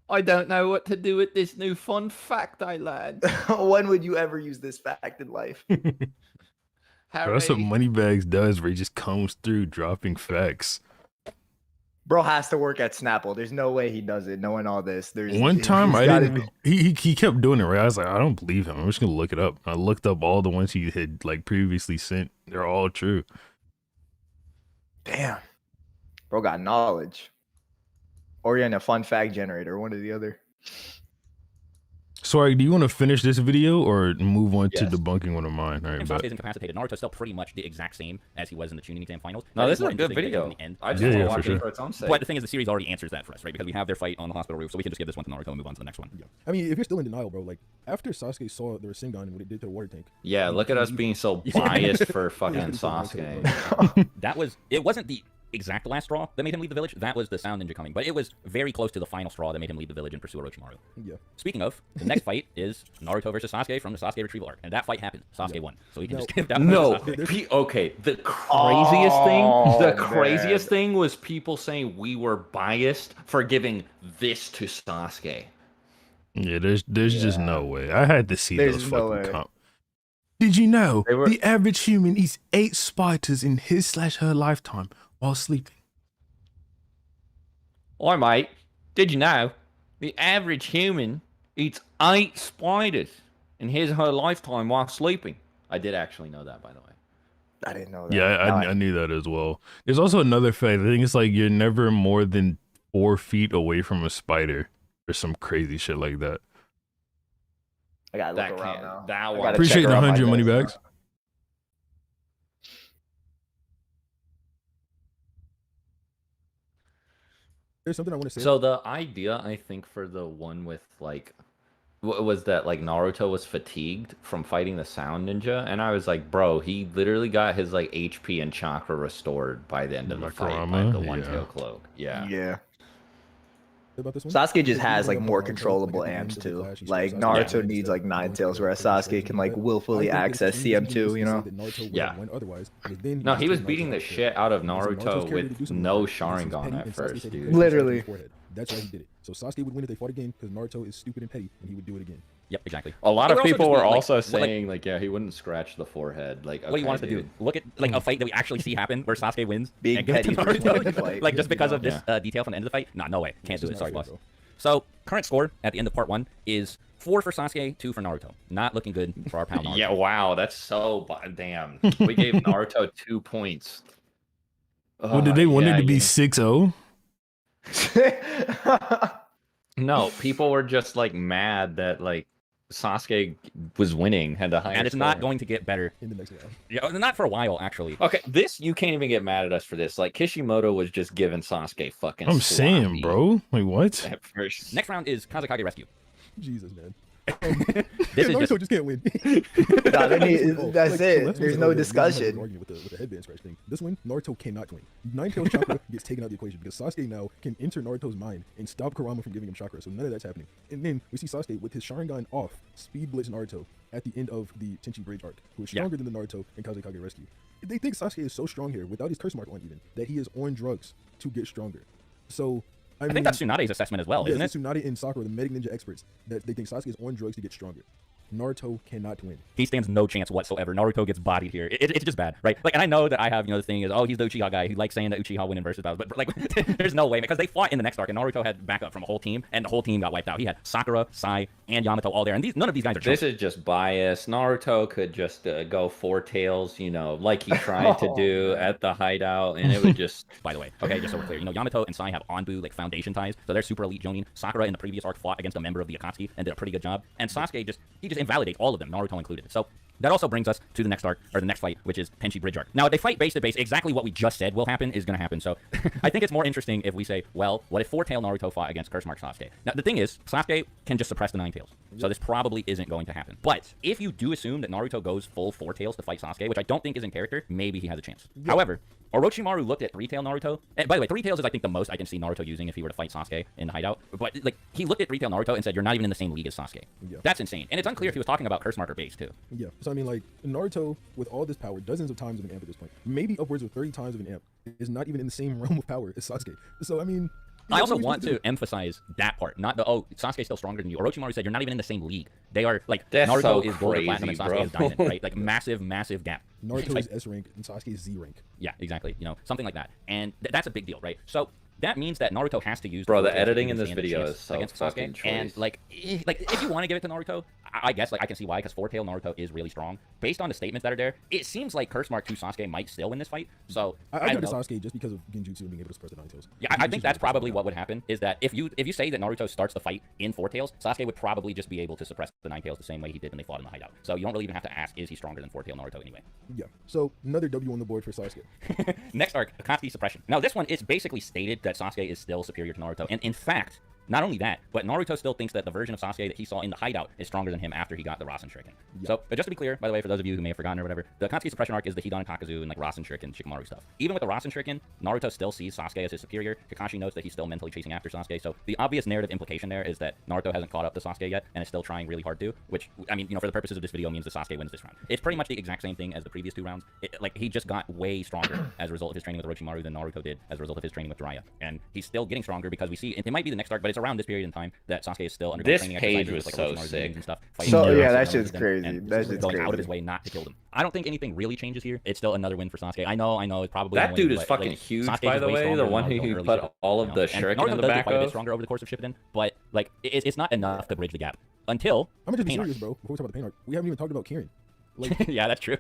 I don't know what to do with this new fun fact I learned. When would you ever use this fact in life? Harry, Bro, that's what Moneybags does, where he just comes through dropping facts. Bro has to work at Snapple. There's no way he does it knowing all this. One time he's I gotta didn't. He kept doing it, right? I was like, I don't believe him. I'm just gonna look it up. I looked up all the ones he had like previously sent. They're all true. Damn. Bro got knowledge. Or you're in a fun fact generator, one or the other. Sorry, do you want to finish this video or move on to Yes. debunking one of mine? All right, Sasuke but is incapacitated. Naruto's still pretty much the exact same as he was in the Chunin exam finals. No, That this is more a good interesting because video. in the end, I just Yeah, want yeah, to for watch sure. it for its own sake. But the thing is, the series already answers that for us, right? Because we have their fight on the hospital roof, so we can just give this one to Naruto and move on to the next one. Yeah. I mean, if you're still in denial, bro, like after Sasuke saw the Rasengan and what it did to the water tank. Yeah, look at us being so biased for fucking Sasuke. It wasn't the exact last straw that made him leave the village. That was the Sound Ninja coming, but it was very close to the final straw that made him leave the village and pursue Orochimaru. Yeah. Speaking of, the next fight is Naruto versus Sasuke from the Sasuke retrieval arc, and that fight happened. Sasuke won, so we can just give that one to No, Sasuke. okay. The craziest thing, Oh, man. thing was people saying we were biased for giving this to Sasuke. yeah, there's just no way. I had to see There's those no fucking way. comp. Did you know They were- the average human eats 8 spiders in his/her lifetime while sleeping? Oi, mate, did you know the average human eats 8 spiders in his or her lifetime while sleeping? I did actually know that, by the way. I didn't know that. Yeah, I knew that as well. There's also another fact. I think it's like you're never more than 4 feet away from a spider or some crazy shit like that. I gotta That look around can't- now. that I one- gotta check Appreciate the around my 100 money desk now. bags. there's something I want to say. So the idea, I think, for the one with like was that like Naruto was fatigued from fighting the Sound Ninja, and I was like, bro, he literally got his like HP and chakra restored by the end of the Like fight by Kurama? the One Yeah. Tail Cloak. Yeah. Yeah. About this one. Sasuke just Because has even like though more Naruto, controllable like, at the amps end of the too. Clash, he Like showed Sasuke Naruto instead needs of like 9 going tails, for whereas the first Sasuke can like but willfully I think it's access extremely CM2, dangerous you to say know? that Naruto would Yeah. have won otherwise, because then No, you he was just take beating Naruto the out there. shit out of Because if Naruto's Naruto character to with do something no like that, he seems Sharingan petty, at and Sasuke first, said he dude. couldn't Literally. strike him in the forehead. That's why he did it. So Sasuke would win if they fought again, because Naruto is stupid and petty, and he would do it again. Yep, exactly. A lot It of would also people just be, were like, also what, like, saying like, yeah, he wouldn't scratch the forehead. Like, what do you want us okay, to do? dude. Look at like a fight that we actually see happen where Sasuke wins Being and give it to petty for winning the Naruto, fight. like just because of Yeah. this detail from the end of the fight? Nah, no way. Can't It's do just it. not Sorry, fair, boss. bro. So current score at the end of part 1 is 4 for Sasuke, 2 for Naruto. Not looking good for our pal Naruto. Yeah, wow, that's so damn. We gave Naruto 2 points. Well, did they want yeah, it to be yeah. 6-0? No, people were just like mad that like Sasuke was winning, had the highest And it's not score. going to get better. In the next round. Yeah, not for a while, actually. Okay, this you can't even get mad at us for this. Like Kishimoto was just giving Sasuke fucking. I'm saying, sloppy bro. Like, what? At first. Next round is Kazekage Rescue. Jesus, man. This is Naruto just just can't win. Nah, then he- Oh, that's so it. last There's one's no like a discussion. argument with the headband scratch thing. This one, Naruto cannot win. Nine Tails chakra gets taken out of the equation because Sasuke now can enter Naruto's mind and stop Kurama from giving him chakra. So none of that's happening. And then we see Sasuke with his Sharingan off, speed blitz Naruto at the end of the Tenchi Bridge arc, who is Yeah. stronger than the Naruto and Kazekage Rescue. They think Sasuke is so strong here, without his curse mark on even, that he is on drugs to get stronger. So I I think that's Tsunade's assessment as well, yes, isn't it? it's Tsunade and Sakura, the medic ninja experts, that they think Sasuke is on drugs to get stronger. Naruto cannot win. He stands no chance whatsoever. Naruto gets bodied here. It's just bad, right? Like, and I know that I have, the thing is, oh, he's the Uchiha guy. He likes saying that Uchiha win in versus battles, but like, there's no way because they fought in the next arc, and Naruto had backup from a whole team, and the whole team got wiped out. He had Sakura, Sai, and Yamato all there, and none of these guys are. This chumps. is just bias. Naruto could just go 4 tails, like he tried to do at the hideout, and it would just. By the way, okay, just so we're clear, Yamato and Sai have Anbu like foundation ties, so they're super elite Jonin. Sakura in the previous arc fought against a member of the Akatsuki and did a pretty good job, and Sasuke just invalidates all of them, Naruto included. So that also brings us to the next arc, or the next fight, which is Tenchi Bridge arc. Now, if they fight base to base, exactly what we just said will happen is going to happen. So I think it's more interesting if we say, well, what if 4-tail Naruto fought against Curse Mark Sasuke? Now, the thing is, Sasuke can just suppress the 9 tails. So this probably isn't going to happen. But if you do assume that Naruto goes full 4 tails to fight Sasuke, which I don't think is in character, maybe he has a chance. However, Orochimaru looked at 3-tail Naruto. And by the way, 3 tails is, I think, the most I can see Naruto using if he were to fight Sasuke in the hideout. But like, he looked at 3-tail Naruto and said, you're not even in the same league as Sasuke. Yeah. That's insane. And it's unclear if he was talking about Curse Mark or base, too. Yeah. So I mean, like Naruto, with all this power, dozens of times of an amp at this point, maybe upwards of 30 times of an amp, is not even in the same realm of power as Sasuke. So I mean, I also what are we want supposed to emphasize that part, not the, oh, Sasuke's still stronger than you. Orochimaru said you're not even in the same league. They are, like, That's Naruto so is gold or platinum and crazy, Sasuke is bro. diamond, right? Like, massive, massive gap. Naruto Like, is S rank and Sasuke is Z rank. yeah, exactly. Something like that. And that's a big deal, right? So that means that Naruto has to use Bro, the Naruto to editing even in this stand a video chance is so against fucking Sasuke. And choice. like if you want to give it to Naruto, I guess like I can see why, because 4-tail Naruto is really strong. Based on the statements that are there, it seems like Curse Mark 2 Sasuke might still win this fight. So I don't give it to know. Sasuke just because of Genjutsu and being able to suppress the 9 tails. Yeah, I think that's probably what would happen, is that if you say that Naruto starts the fight in 4 tails, Sasuke would probably just be able to suppress the 9 tails the same way he did when they fought in the hideout. So you don't really even have to ask, is he stronger than 4-tail Naruto anyway? Yeah. So another W on the board for Sasuke. Next arc, Akatsuki Suppression. Now this one, it's basically stated that Sasuke is still superior to Naruto, and in fact, not only that, but Naruto still thinks that the version of Sasuke that he saw in the hideout is stronger than him after he got the Rasen Shuriken. So, but just to be clear, by the way, for those of you who may have forgotten or whatever, the Akatsuki Suppression arc is the Hidan Takazu and like Rasen Shuriken, Shikamaru stuff. Even with the Rasen Shuriken, Naruto still sees Sasuke as his superior. Kakashi notes that he's still mentally chasing after Sasuke. So the obvious narrative implication there is that Naruto hasn't caught up to Sasuke yet and is still trying really hard to, which, I mean, for the purposes of this video means that Sasuke wins this round. It's pretty much the exact same thing as the previous 2 rounds. Like, he just got way stronger as a result of his training with Orochimaru than Naruto did as a result of his training with Jiraiya. And he's still getting stronger because we see, it might be the next arc, but it's around this period in time that Sasuke is still undergoing This training page exercises was with, like, so Orochimaru's sick. minions and stuff. So, yeah, Orochimaru that's with just them, crazy. and That's just going out of crazy. his way not to kill them. I don't think anything really changes here. It's still another win for Sasuke. I know, it's probably That annoying, dude is but, fucking like, huge, Sasuke by is the way way. stronger The than one Naruto who early put Shippuden, all of the And shuriken Naruto in the does do back quite a bit of. stronger over the course of Shippuden, but like it's not enough to bridge the gap until I'm gonna just be Pain arc. serious, bro. Before we talk about the pain arc, we haven't even talked about Kirin. Like, Yeah, that's true.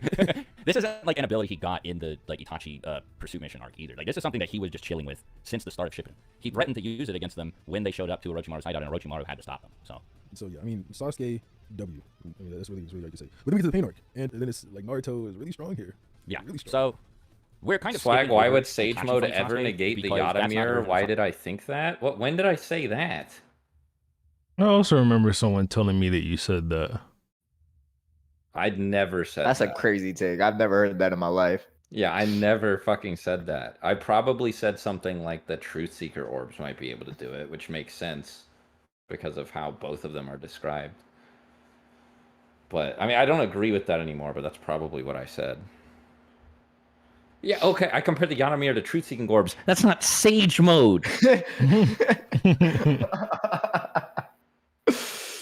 This isn't like an ability he got in the like Itachi pursuit mission arc either. Like, this is something that he was just chilling with since the start of Shippuden. He threatened to use it against them when they showed up to Orochimaru's hideout, and Orochimaru had to stop them. So yeah, I mean Sasuke W. I mean that's really hard to say. But then we get to the pain arc, and then it's like Naruto is really strong here. yeah. Really strong. So We're kind of Swag, skipping why over would Sage Itachi Mode fight ever Sasuke negate the because that's Yata not mirror? original Why Sasuke. did I think that? What? When did I say that? I also remember someone telling me that you said that. I'd never said That's a that. crazy take. I've never heard that in my life. Yeah, I never fucking said that. I probably said something like the Truth Seeker orbs might be able to do it, which makes sense because of how both of them are described. But, I mean, I don't agree with that anymore, but that's probably what I said. Yeah, okay, I compared the Yanamir to Truth Seeking orbs. That's not Sage Mode!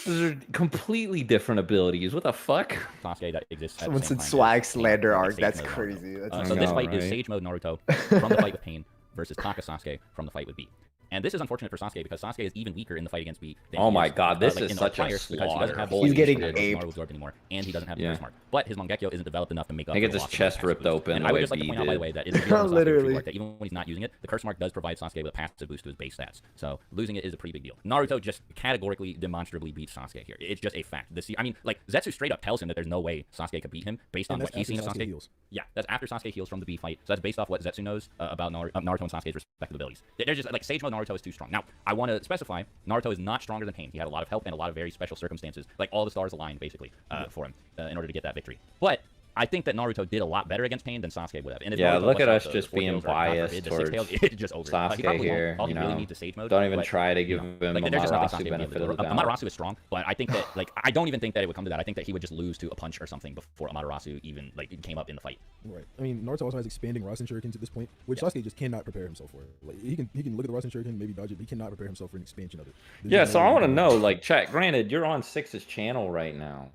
Those are completely different abilities. What the fuck? Sasuke that exists at Someone the same said time swag as slander Pain, arc. Sage That's Mode Naruto. crazy. That's So this know, fight is right? Sage Mode Naruto from the fight with Pain versus Taka Sasuke from the fight with B. And this is unfortunate for Sasuke because Sasuke is even weaker in the fight against B. Than Oh he my is, god, this like, is in the such a prior, because he doesn't have slaughter. He's getting the aped. Naruto absorbed anymore, and he doesn't have the Yeah. Curse Mark. But his Mangekyo isn't developed enough to make up. He for gets the his loss of the chest passive ripped boost. open And the I would way just like to B point out, by the did. way, that it's revealed in Sasuke's Literally. report that even when he's not using it, the Curse Mark does provide Sasuke with a passive boost to his base stats. So losing it is a pretty big deal. Naruto just categorically, demonstrably beats Sasuke here. It's just a fact. I mean, like, Zetsu straight up tells him that there's no way Sasuke could beat him based on And what he's seen of Sasuke. heals. Yeah, that's after Sasuke heals from the B fight. So that's based off what Zetsu knows about Naruto and Sasuke's respective abilities. They're just like Sage Mode Naruto is too strong. Now, I want to specify Naruto is not stronger than Pain. He had a lot of help and a lot of very special circumstances. Like all the stars aligned basically for him in order to get that victory. But I think that Naruto did a lot better against Pain than Sasuke would have. And if Yeah, Naruto look at busts us out just four being tails or, God biased forbid, the towards six tails, it's just over. He Sasuke probably here, won't. All he you really know. needs is Sage Mode. Don't even but, try to you give know, him like, there's just nothing Sasuke Amaterasu would be able to benefit do. of the doubt. Amaterasu is strong, but I think that like I don't even think that it would come to that. I think that he would just lose to a punch or something before Amaterasu even like came up in the fight. Right. I mean, Naruto also has expanding Rasen Shurikens at this point, which Sasuke just cannot prepare himself for. Like he can look at the Rasen Shuriken, maybe dodge it, but he cannot prepare himself for an expansion of it. There's Yeah, just so no I way want to he can know, do it. like, chat, granted, you're on Six's channel right now.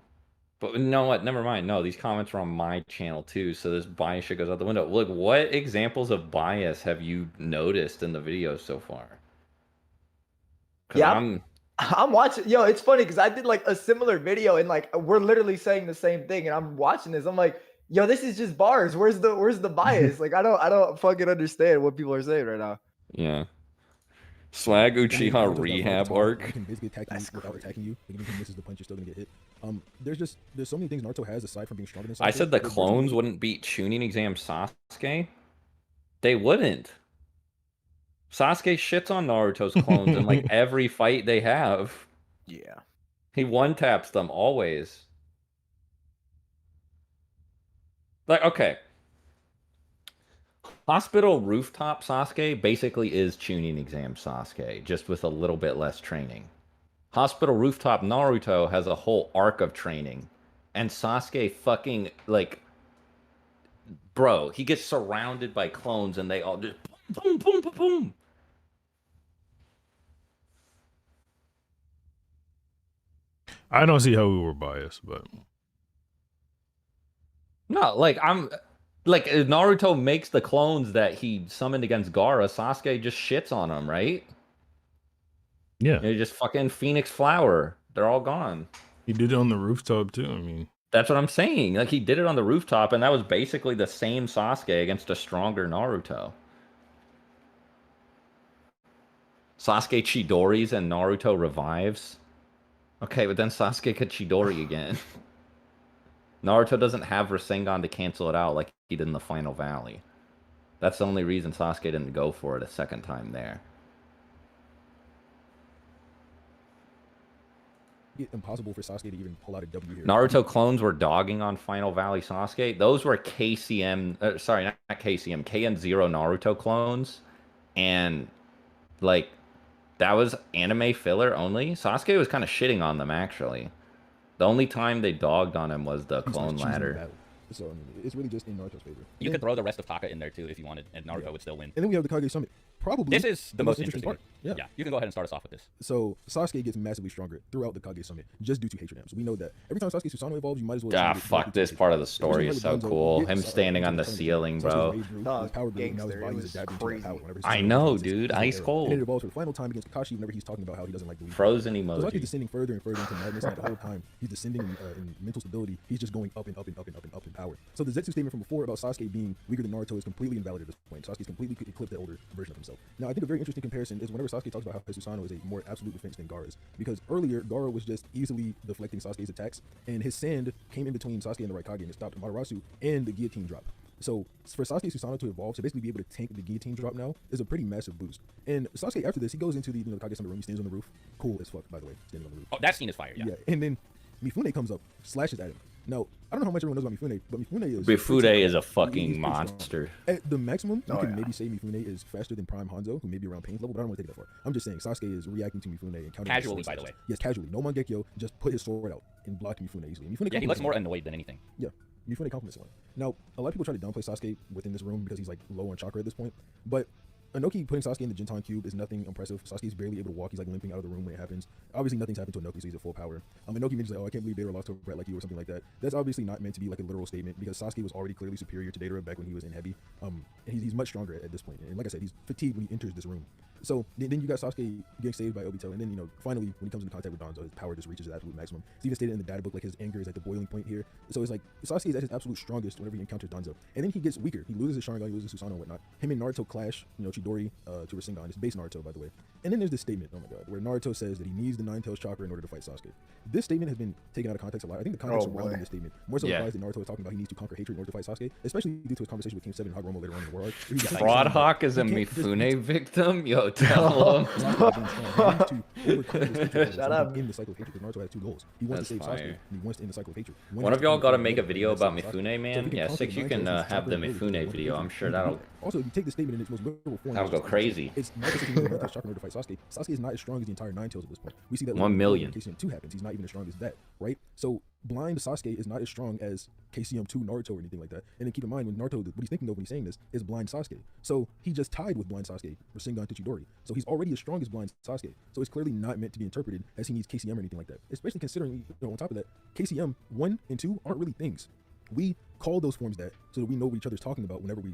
But you know what? Never mind. No, these comments are on my channel too, so this bias shit goes out the window. Look, what examples of bias have you noticed in the videos so far? 'Cause Yeah, I'm watching. Yo, it's funny because I did like a similar video and like we're literally saying the same thing, and I'm watching this. I'm like, yo, this is just bars. Where's the bias? Like I don't fucking understand what people are saying right now. yeah. Swag I mean, Uchiha Naruto's got rehab Naruto, arc. He can basically attack you without attacking you. Like, even if he misses the punch, you're still gonna get hit. There's so many things Naruto has aside from being stronger than Sasuke. I said the that clones virtually- wouldn't beat Chunin exam Sasuke. They wouldn't. Sasuke shits on Naruto's clones in like every fight they have. Yeah. He one taps them always. Like, okay. Hospital rooftop Sasuke basically is Chunin exam Sasuke, just with a little bit less training. Hospital rooftop Naruto has a whole arc of training. And Sasuke fucking, like, bro, he gets surrounded by clones and they all just boom, boom, boom, boom. I don't see how we were biased, but No, like, Naruto makes the clones that he summoned against Gaara. Sasuke just shits on them, right? yeah, They just fucking Phoenix Flower. They're all gone. he did it on the rooftop too. I mean, That's what I'm saying. Like, he did it on the rooftop, and that was basically the same Sasuke against a stronger Naruto. Sasuke Chidori's and Naruto revives. Okay, but then Sasuke could Chidori again. Naruto doesn't have Rasengan to cancel it out like he did in the Final Valley. That's the only reason Sasuke didn't go for it a second time there. It's impossible for Sasuke to even pull out a W here. Naruto clones were dogging on Final Valley Sasuke. Those were KCM, sorry, not KCM, KN0 Naruto clones. And, like, that was anime filler only. Sasuke was kind of shitting on them, actually. The only time they dogged on him was the He's clone choosing the ladder. battle. So I mean, it's really just in Naruto's favor. You could throw the rest of Taka in there too if you wanted, and Naruto would still win. And then we have the Kage Summit. Probably This is the most interesting part. part. Yeah, you can go ahead and start us off with this. So Sasuke gets massively stronger throughout the Kage Summit just due to hatred amps. We know that every time Sasuke Susanoo evolves, you might as well. Ah, assume that fuck, it's this hatred. part of the Especially story is so Hanzo cool. gets Him Sasuke standing on the Sasuke's ceiling, Sasuke's bro. rage grew, Dog, his power grew, and now his gangster, body it is was adapting to that crazy. power whenever he I sees know, his dude. era. Ice cold. And it evolves for the final time against Kakashi whenever he's talking about how he doesn't like the lead. Frozen So Sasuke's emoji. descending further and further into madness, and the whole time he's descending in mental stability. He's just going up and up and up and up and up in power. So the Zetsu statement from before about Sasuke being weaker than Naruto is completely invalid at this point. Sasuke's completely eclipsed the older version of himself. Now, I think a very interesting comparison is whenever Sasuke talks about how his Susanoo is a more absolute defense than Gaara's, because earlier Gaara was just easily deflecting Sasuke's attacks, and his sand came in between Sasuke and the Raikage and it stopped Amaterasu and the guillotine drop. So for Sasuke Susanoo to evolve, to basically be able to tank the guillotine drop now, is a pretty massive boost. And Sasuke after this, he goes into the Kage-sama room. He stands on the roof. Cool as fuck, by the way, standing on the roof. Oh, that scene is fire. Yeah. And then Mifune comes up, slashes at him. Now, I don't know how much everyone knows about Mifune, but Mifune is a fucking he's pretty monster. strong. At the maximum, you can maybe say Mifune is faster than Prime Hanzo, who may be around Pain's level, but I don't want to take it that far. I'm just saying Sasuke is reacting to Mifune and countering Casually, by the way. Yes, casually. No Mangekyo, just put his sword out and block Mifune easily. Mifune He looks more annoyed than anything. Yeah, Mifune compliments one. Now, a lot of people try to downplay Sasuke within this room because he's like low on chakra at this point, but Inoki putting Sasuke in the Jintan Cube is nothing impressive. Sasuke's barely able to walk. He's like limping out of the room when it happens. Obviously, nothing's happened to Inoki, so he's at full power. Inoki mentions like, oh, I can't believe Deidara lost to a brat like you or something like that. That's obviously not meant to be like a literal statement because Sasuke was already clearly superior to Deidara back when he was in heavy. He's much stronger at this point. And like I said, he's fatigued when he enters this room. So then you got Sasuke getting saved by Obito, and then finally when he comes into contact with Danzo, his power just reaches its absolute maximum. It's even stated in the data book like his anger is at the boiling point here. So it's like Sasuke is at his absolute strongest whenever he encounters Danzo, and then he gets weaker. He loses his Sharingan, he loses Susanoo and whatnot. Him and Naruto clash, Chidori to Rasengan. It's base Naruto, by the way. And then there's this statement, oh my god, where Naruto says that he needs the Nine Tails chakra in order to fight Sasuke. This statement has been taken out of context a lot. I think the context surrounding this statement more so implies that Naruto is talking about he needs to conquer hatred in order to fight Sasuke, especially due to his conversation with King 7 and Hagoromo later on in the war arc. Fraud Hawk is a Mifune victim? Yo, tell him. Shut up. In the cycle of hatred, because Naruto has 2 goals. He wants to save Sasuke, and he wants to end the cycle of hatred. One of y'all got to make a video about Mifune, man. Yeah, Six, you can have the Mifune video. I'm sure that'll. Also, if you take the statement in its most literal form, that'll go crazy. It's not just chakra in order to fight Sasuke. Sasuke is not as strong as the entire Nine Tails at this point. We see that 1 million. KCM 2 happens. He's not even as strong as that, right? So blind Sasuke is not as strong as KCM 2 Naruto or anything like that. And then keep in mind when Naruto, what he's thinking of when he's saying this is blind Sasuke. So he just tied with blind Sasuke Rasengan to Chidori. So he's already as strong as blind Sasuke. So it's clearly not meant to be interpreted as he needs KCM or anything like that. Especially considering, on top of that, KCM 1 and 2 aren't really things. We call those forms that so that we know what each other's talking about whenever we,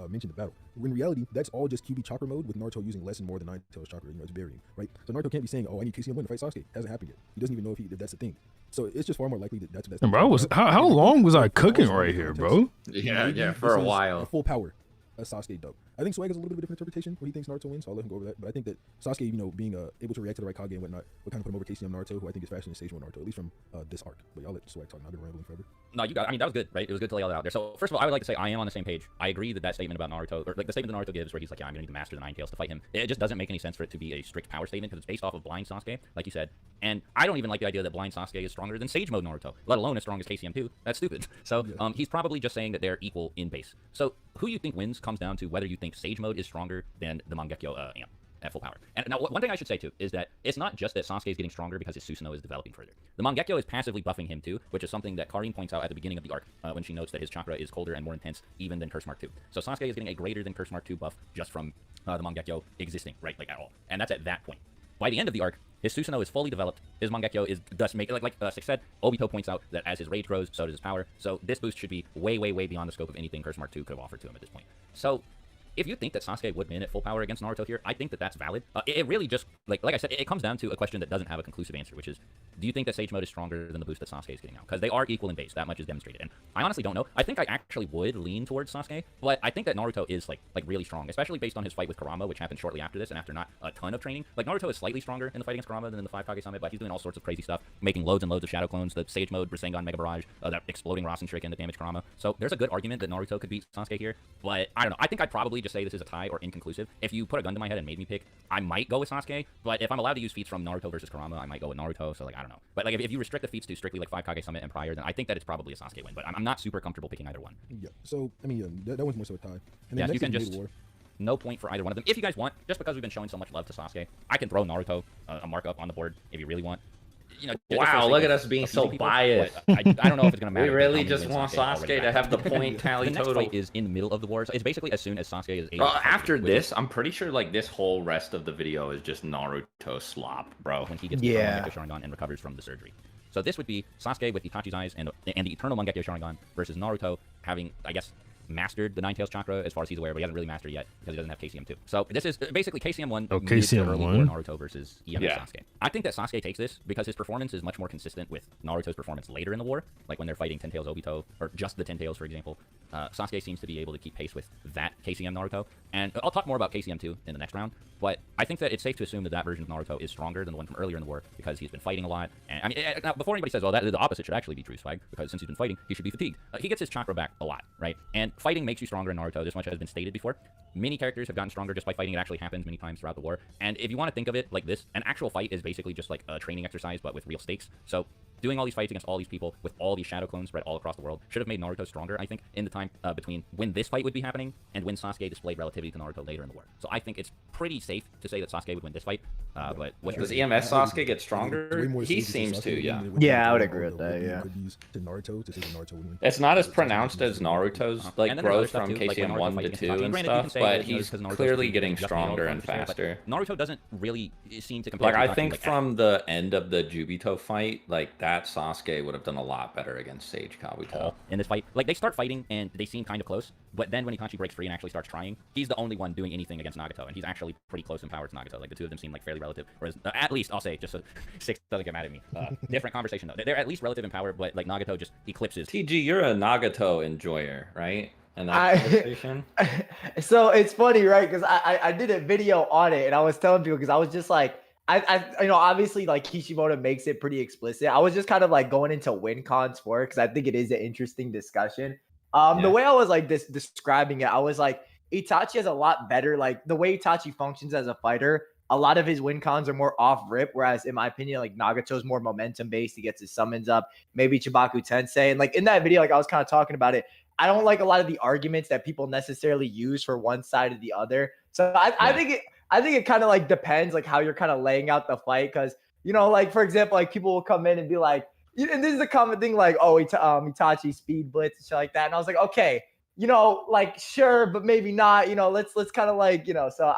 mention the battle. In reality, that's all just QB chakra mode with Naruto using less and more than Nine Tails chakra, it's varying, right? So Naruto can't be saying, oh, I need KCM 1 to fight Sasuke. Hasn't happened yet. He doesn't even know if that's a thing. So it's just far more likely that that's and bro, how long was I cooking right here, bro? Yeah, for a while. Full power. Sasuke dub. I think Swag has a little bit of a different interpretation where he thinks Naruto wins, so I'll let him go over that. But I think that Sasuke, being able to react to the right Kage and whatnot, would kind of put him over KCM Naruto, who I think is faster than Stage 1 Naruto, at least from this arc. But y'all let Swag talk. I've been rambling forever. No, you got. I mean, that was good, right? It was good to lay all that out there. So first of all, I would like to say I am on the same page. I agree that statement about Naruto, or like the statement that Naruto gives, where he's like, yeah, I'm gonna need to master the Nine Tails to fight him. It just doesn't make any sense for it to be a strict power statement because it's based off of blind Sasuke, like you said. And I don't even like the idea that blind Sasuke is stronger than Sage Mode Naruto, let alone as strong as KCM 2. That's stupid. So he's probably just saying that they're equal in base. So who you think wins comes down to whether you think Sage Mode is stronger than the Mangekyo amp at full power. And now, one thing I should say too is that it's not just that Sasuke is getting stronger because his Susanoo is developing further. The Mangekyo is passively buffing him too, which is something that Karin points out at the beginning of the arc when she notes that his chakra is colder and more intense even than Curse Mark 2. So Sasuke is getting a greater than Curse Mark 2 buff just from the Mangekyo existing, right, like at all. And that's at that point. By the end of the arc, his Susanoo is fully developed. His Mangekyo is thus making, like Six said, Obito points out that as his rage grows, so does his power. So this boost should be way, way, way beyond the scope of anything Curse Mark 2 could have offered to him at this point. So if you think that Sasuke would win at full power against Naruto here, I think that that's valid. It really just, like I said, it comes down to a question that doesn't have a conclusive answer, which is, do you think that Sage Mode is stronger than the boost that Sasuke is getting now? Because they are equal in base. That much is demonstrated. And I honestly don't know. I think I actually would lean towards Sasuke, but I think that Naruto is, like really strong, especially based on his fight with Kurama, which happened shortly after this and after not a ton of training. Like, Naruto is slightly stronger in the fight against Kurama than in the 5 Kage Summit, but he's doing all sorts of crazy stuff, making loads and loads of Shadow Clones, the Sage Mode, Rasengan Mega Barrage, that exploding Rasen Shuriken that damage Kurama. So there's a good argument that Naruto could beat Sasuke here, but I don't know. I think I'd probably just say this is a tie or inconclusive. If you put a gun to my head and made me pick, I might go with Sasuke, but if I'm allowed to use feats from Naruto versus Kurama, I might go with Naruto, so I don't know. But if you restrict the feats to strictly 5 Kage Summit and prior, then I think that it's probably a Sasuke win, but I'm not super comfortable picking either one. Yeah, so, I mean, that one's more so a tie. And yeah, you can just, no point for either one of them. If you guys want, just because we've been showing so much love to Sasuke, I can throw Naruto a markup on the board if you really want. Wow, look at us being so biased. I don't know if it's going to matter. We really just want Sasuke to have the point tally the next total. Fight is in the middle of the war, so it's basically as soon as Sasuke is able after this, I'm pretty sure this whole rest of the video is just Naruto slop, bro. When he gets the Mangekyo Sharingan and recovers from the surgery. So this would be Sasuke with Itachi's eyes and the Eternal Mangekyo Sharingan versus Naruto having, I guess, mastered the Nine Tails chakra as far as he's aware, but he hasn't really mastered it yet because he doesn't have KCM 2. So this is basically KCM 1 KCM 1 Naruto versus Sasuke. I think that Sasuke takes this because his performance is much more consistent with Naruto's performance later in the war, like when they're fighting Ten Tails Obito, or just the Ten Tails, for example. Sasuke seems to be able to keep pace with that KCM Naruto, and I'll talk more about KCM 2 in the next round, but I think that it's safe to assume that that version of Naruto is stronger than the one from earlier in the war because he's been fighting a lot. And I mean, now, before anybody says, well, the opposite should actually be true, Swag, because since he's been fighting, he should be fatigued. He gets his chakra back a lot, right? And fighting makes you stronger in Naruto. This much has been stated before. Many characters have gotten stronger just by fighting. It actually happens many times throughout the war. And if you want to think of it like this, an actual fight is basically just like a training exercise, but with real stakes. So doing all these fights against all these people with all these shadow clones spread all across the world should have made Naruto stronger, I think, in the time between when this fight would be happening and when Sasuke displayed relativity to Naruto later in the war. So I think it's pretty safe to say that Sasuke would win this fight. But does EMS Sasuke get stronger? He seems to, yeah. Yeah, I would agree with that, yeah. To Naruto to say that Naruto would win. It's not as pronounced as Naruto's like And then there's other growth stuff from too, like when KCM Naruto 1 to fighting 2 Itachi. and Granted, you can stuff, say but that he's because Naruto's clearly just getting just stronger Naruto and faster, faster. but Naruto doesn't really seem to compare Like, to I Itachi, think like, from the end of the Jubito fight, like, that Sasuke would have done a lot better against Sage Kabuto. in this fight. Like, they start fighting, and they seem kind of close, but then when Itachi breaks free and actually starts trying, he's the only one doing anything against Nagato, and he's actually pretty close in power to Nagato. Like, the two of them seem, like, fairly relative, whereas, at least, I'll say, just so Six doesn't get mad at me. Different conversation, though. They're at least relative in power, but, like, Nagato just eclipses. TG, you're a Nagato enjoyer, right? In that conversation? So it's funny, right? Because I did a video on it, and I was telling people, because I was just like, you know, obviously, like, Kishimoto makes it pretty explicit. I was just kind of like going into win cons for it, because I think it is an interesting discussion. The way I was like describing it, I was like, Itachi has a lot better, like, the way Itachi functions as a fighter, a lot of his win cons are more off rip, whereas in my opinion, like, Nagato's more momentum based. He gets his summons up, maybe Chibaku Tensei. And like in that video, like I was kind of talking about it, I don't like a lot of the arguments that people necessarily use for one side or the other. So I think it kind of like depends like how you're kind of laying out the fight. Cause you know, like for example, like people will come in and be like, and this is a common thing, like, oh, Itachi speed blitz and shit like that. And I was like, okay, you know, like sure, but maybe not, you know, let's kind of like, you know, so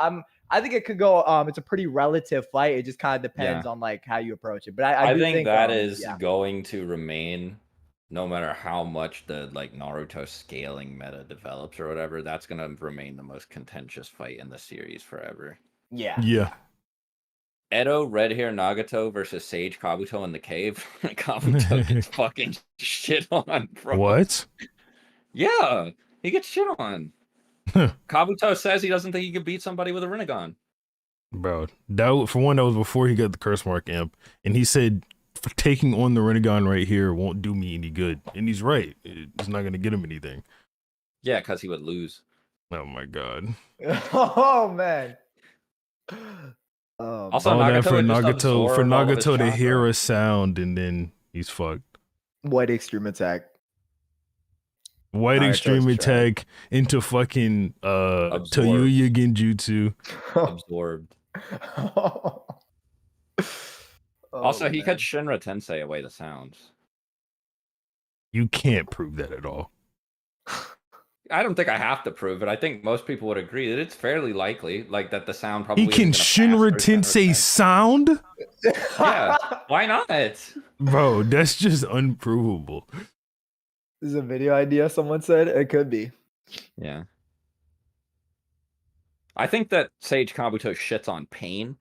I think it could go, it's a pretty relative fight. It just kind of depends on like how you approach it. But I do think that is yeah. going to remain no matter how much the like Naruto scaling meta develops or whatever. That's going to remain the most contentious fight in the series forever. Yeah. Yeah. Edo, Red Hair Nagato versus Sage Kabuto in the cave. Kabuto gets fucking shit on, bro. What? Yeah, he gets shit on. Kabuto says he doesn't think he can beat somebody with a Rinnegan. Bro, for one, that was before he got the curse mark imp, and he said taking on the Rinnegan right here won't do me any good, and he's right. It's not gonna get him anything. Yeah, because he would lose. Oh my god. Oh man. Also, Nagato to hear a sound and then he's fucked. White extreme attack. White extreme attack into fucking Toyuya Genjutsu. Absorbed. Also, he could Shinra Tensei away the sounds. You can't prove that at all. I don't think I have to prove it. I think most people would agree that it's fairly likely, like that the sound probably. He can Shinra Tensei sound? Yeah, why not? Bro, that's just unprovable. This is a video idea, someone said. It could be. Yeah. I think that Sage Kabuto shits on pain.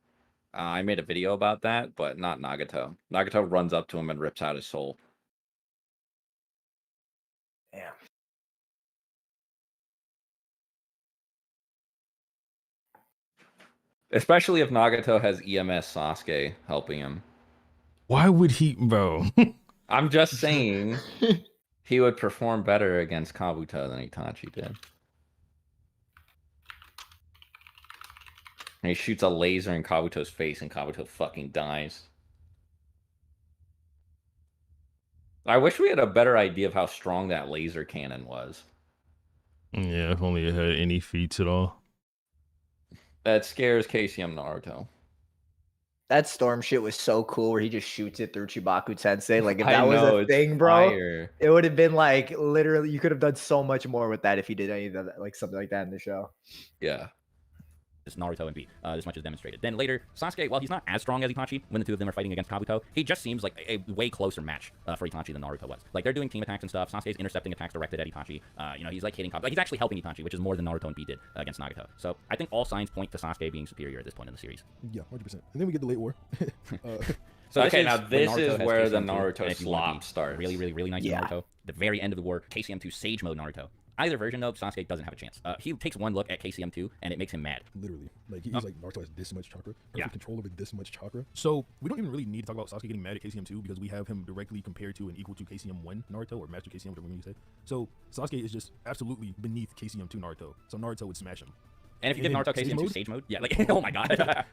I made a video about that, but not Nagato. Nagato runs up to him and rips out his soul. Yeah. Especially if Nagato has EMS Sasuke helping him. Why would he, bro? I'm just saying he would perform better against Kabuto than Itachi did. And he shoots a laser in Kabuto's face and Kabuto fucking dies. I wish we had a better idea of how strong that laser cannon was. Yeah, if only it had any feats at all. That scares KCM Naruto. That storm shit was so cool where he just shoots it through Chibaku Tensei. Like if that was a thing, bro, fire. It would have been like literally you could have done so much more with that if you did any of that, like something like that in the show. Yeah. Naruto and beat this much is demonstrated. Then later, Sasuke, while he's not as strong as Itachi when the two of them are fighting against Kabuto, he just seems like a way closer match for Itachi than Naruto was. Like they're doing team attacks and stuff. Sasuke's intercepting attacks directed at Itachi. You know, he's like hitting Kabuto. Like he's actually helping Itachi, which is more than Naruto and Beat did against Nagato. So I think all signs point to Sasuke being superior at this point in the series. Yeah, 100%. And then we get the late war. So okay, now this Naruto is where the KCM2, Naruto and if you wanna slop be starts. Really nice Naruto. The very end of the war, KCM2 Sage Mode Naruto. either version, though, Sasuke doesn't have a chance. He takes one look at KCM2, and it makes him mad. Literally, like he's like, Naruto has this much chakra, perfect control over this much chakra. So we don't even really need to talk about Sasuke getting mad at KCM2 because we have him directly compared to and equal to KCM1 Naruto, or Master KCM, whatever you say. So Sasuke is just absolutely beneath KCM2 Naruto. So Naruto would smash him. And if you give Naruto KCM2 stage mode, yeah, like, oh my god.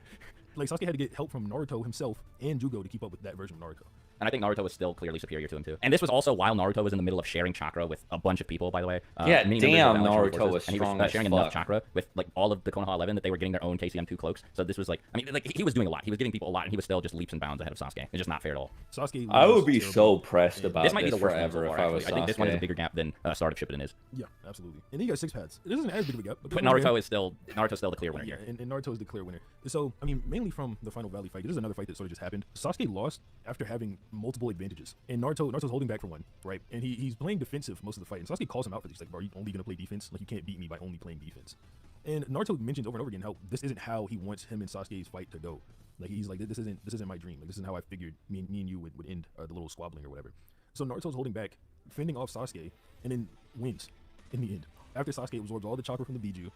Like, Sasuke had to get help from Naruto himself and Jugo to keep up with that version of Naruto. And I think Naruto was still clearly superior to him, too. And this was also while Naruto was in the middle of sharing chakra with a bunch of people, by the way. Yeah, many damn, members of the Alliance Naruto forces, was and he strong was as sharing fuck. enough chakra with, like, all of the Konoha 11 that they were getting their own KCM2 cloaks. So this was, like, I mean, like, he was doing a lot. He was giving people a lot, and he was still just leaps and bounds ahead of Sasuke. It's just not fair at all. Sasuke I would be terrible. so pressed about This might be the worst one forever so if far, I was actually. I think this one is a Sasuke. bigger gap than Start of Shippuden is. Yeah, absolutely. And then you got 6 paths. It isn't as big of a gap. But Naruto's still the clear winner Yeah, here. and Naruto is the clear winner. So, I mean, mainly from the Final Valley fight, this is another fight that sort of just happened. Sasuke lost after having multiple advantages. And Naruto's holding back for one, right? And he's playing defensive most of the fight. And Sasuke calls him out for this. He's like, bro, are you only going to play defense? Like, you can't beat me by only playing defense. And Naruto mentions over and over again how this isn't how he wants him and Sasuke's fight to go. Like, he's like, this isn't my dream. Like, this isn't how I figured me and you would end the little squabbling or whatever. So Naruto's holding back, fending off Sasuke, and then wins in the end. After Sasuke absorbs all the chakra from the Biju,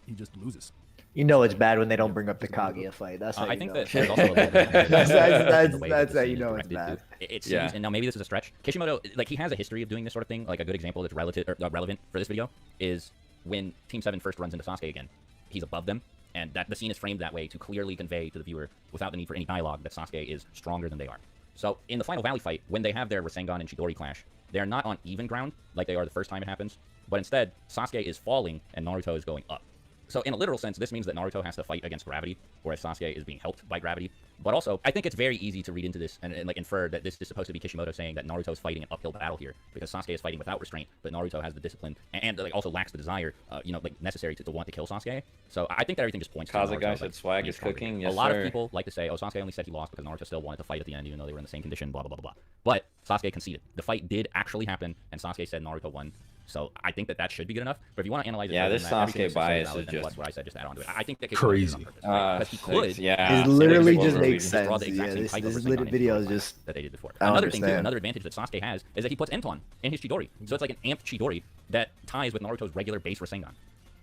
he just loses. You know it's bad when they don't bring up the Kaguya fight. That's how I you think know. that there's also a little bit of That's how you know it's directed bad. to. It seems, Yeah. and now maybe this is a stretch. Kishimoto, like, he has a history of doing this sort of thing. Like, a good example that's relevant for this video is when Team 7 first runs into Sasuke again. He's above them, and that the scene is framed that way to clearly convey to the viewer, without the need for any dialogue, that Sasuke is stronger than they are. So in the Final Valley fight, when they have their Rasengan and Chidori clash, they're not on even ground like they are the first time it happens, but instead Sasuke is falling and Naruto is going up. So in a literal sense, this means that Naruto has to fight against gravity, whereas Sasuke is being helped by gravity. But also, I think it's very easy to read into this and like infer that this is supposed to be Kishimoto saying that Naruto is fighting an uphill battle here, because Sasuke is fighting without restraint, but Naruto has the discipline and like also lacks the desire, like necessary to want to kill Sasuke. So I think that everything just points to Naruto. Kazagai said Swag being is stronger. cooking. A Yes, lot sir. of people like to say, oh, Sasuke only said he lost because Naruto still wanted to fight at the end, even though they were in the same condition, blah, blah, blah, blah, blah. But Sasuke conceded. The fight did actually happen, and Sasuke said Naruto won. So I think that should be good enough. But if you want to analyze it, Yeah, further this than that, everything Sasuke that's so bias valid, is and just plus what I said, just add on to it. I think that crazy. because he could. Yeah, It literally Six just will makes be- Just draw sense. the exact Yeah, same this type of little Rasengan video in is Chidori just. that they did before. I don't Another thing too, understand. another advantage that Sasuke has is that he puts Enton in his Chidori. So it's like an amped Chidori that ties with Naruto's regular base Rasengan.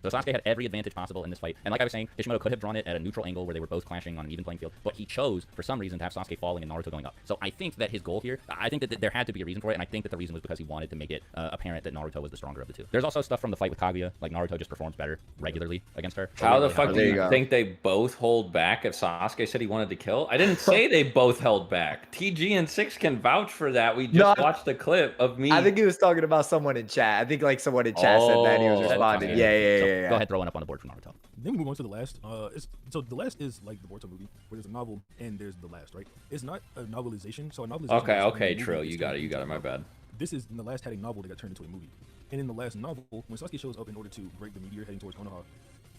So Sasuke had every advantage possible in this fight. And like I was saying, Kishimoto could have drawn it at a neutral angle where they were both clashing on an even playing field, but he chose, for some reason, to have Sasuke falling and Naruto going up. So I think that his goal here, I think that there had to be a reason for it, and I think that the reason was because he wanted to make it apparent that Naruto was the stronger of the two. There's also stuff from the fight with Kaguya, like Naruto just performs better regularly against her. How the fuck do There you you go. think they both hold back if Sasuke said he wanted to kill? I didn't say they both held back. TG and Six can vouch for that. We just No, watched the clip of me. I think he was talking about someone in chat. I think like someone in chat said that and he was Oh, responding. okay. Yeah. So go ahead, throw one up on the board for Naruto. Then we move on to the last. So the last is like the Boruto movie, where there's a novel and there's the last, right? It's not a novelization. So a novelization. Okay, is okay, when a true. movie You is got turned it. You into got a it. My novel. bad. This is in the last had a novel that got turned into a movie. And in the last novel, when Sasuke shows up in order to break the meteor heading towards Konoha,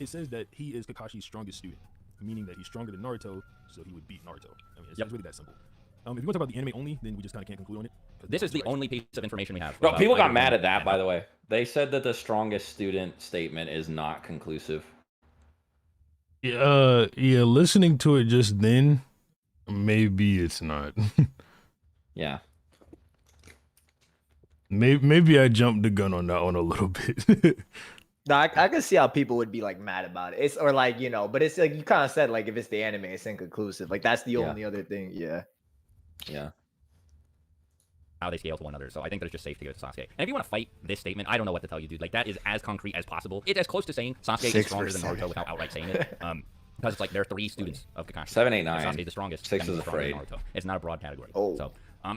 it says that he is Kakashi's strongest student, meaning that he's stronger than Naruto, so he would beat Naruto. I mean, it's really that simple. If you want to talk about the anime only, then we just kind of can't conclude on it. 'cause This is the Naruto's only piece of information we have. Bro, about people got either mad one at that, and by the way. They said that the strongest student statement is not conclusive. Yeah, listening to it just then, maybe it's not. Yeah. Maybe I jumped the gun on that one a little bit. No, I can see how people would be like mad about it. It's or like but it's like you kind of said like if it's the anime, it's inconclusive. Like that's the Yeah. only other thing. Yeah. Yeah. how they scale to one another. So I think that it's just safe to give it to Sasuke. And if you want to fight this statement, I don't know what to tell you, dude. Like, that is as concrete as possible. It's as close to saying Sasuke is stronger than 6%. Naruto without outright saying it. Because it's like there are 3 students of Kakashi. 7, 8, And 9. Sasuke's the strongest. 6 then is he's stronger than afraid. Naruto. It's not a broad category. Oh. So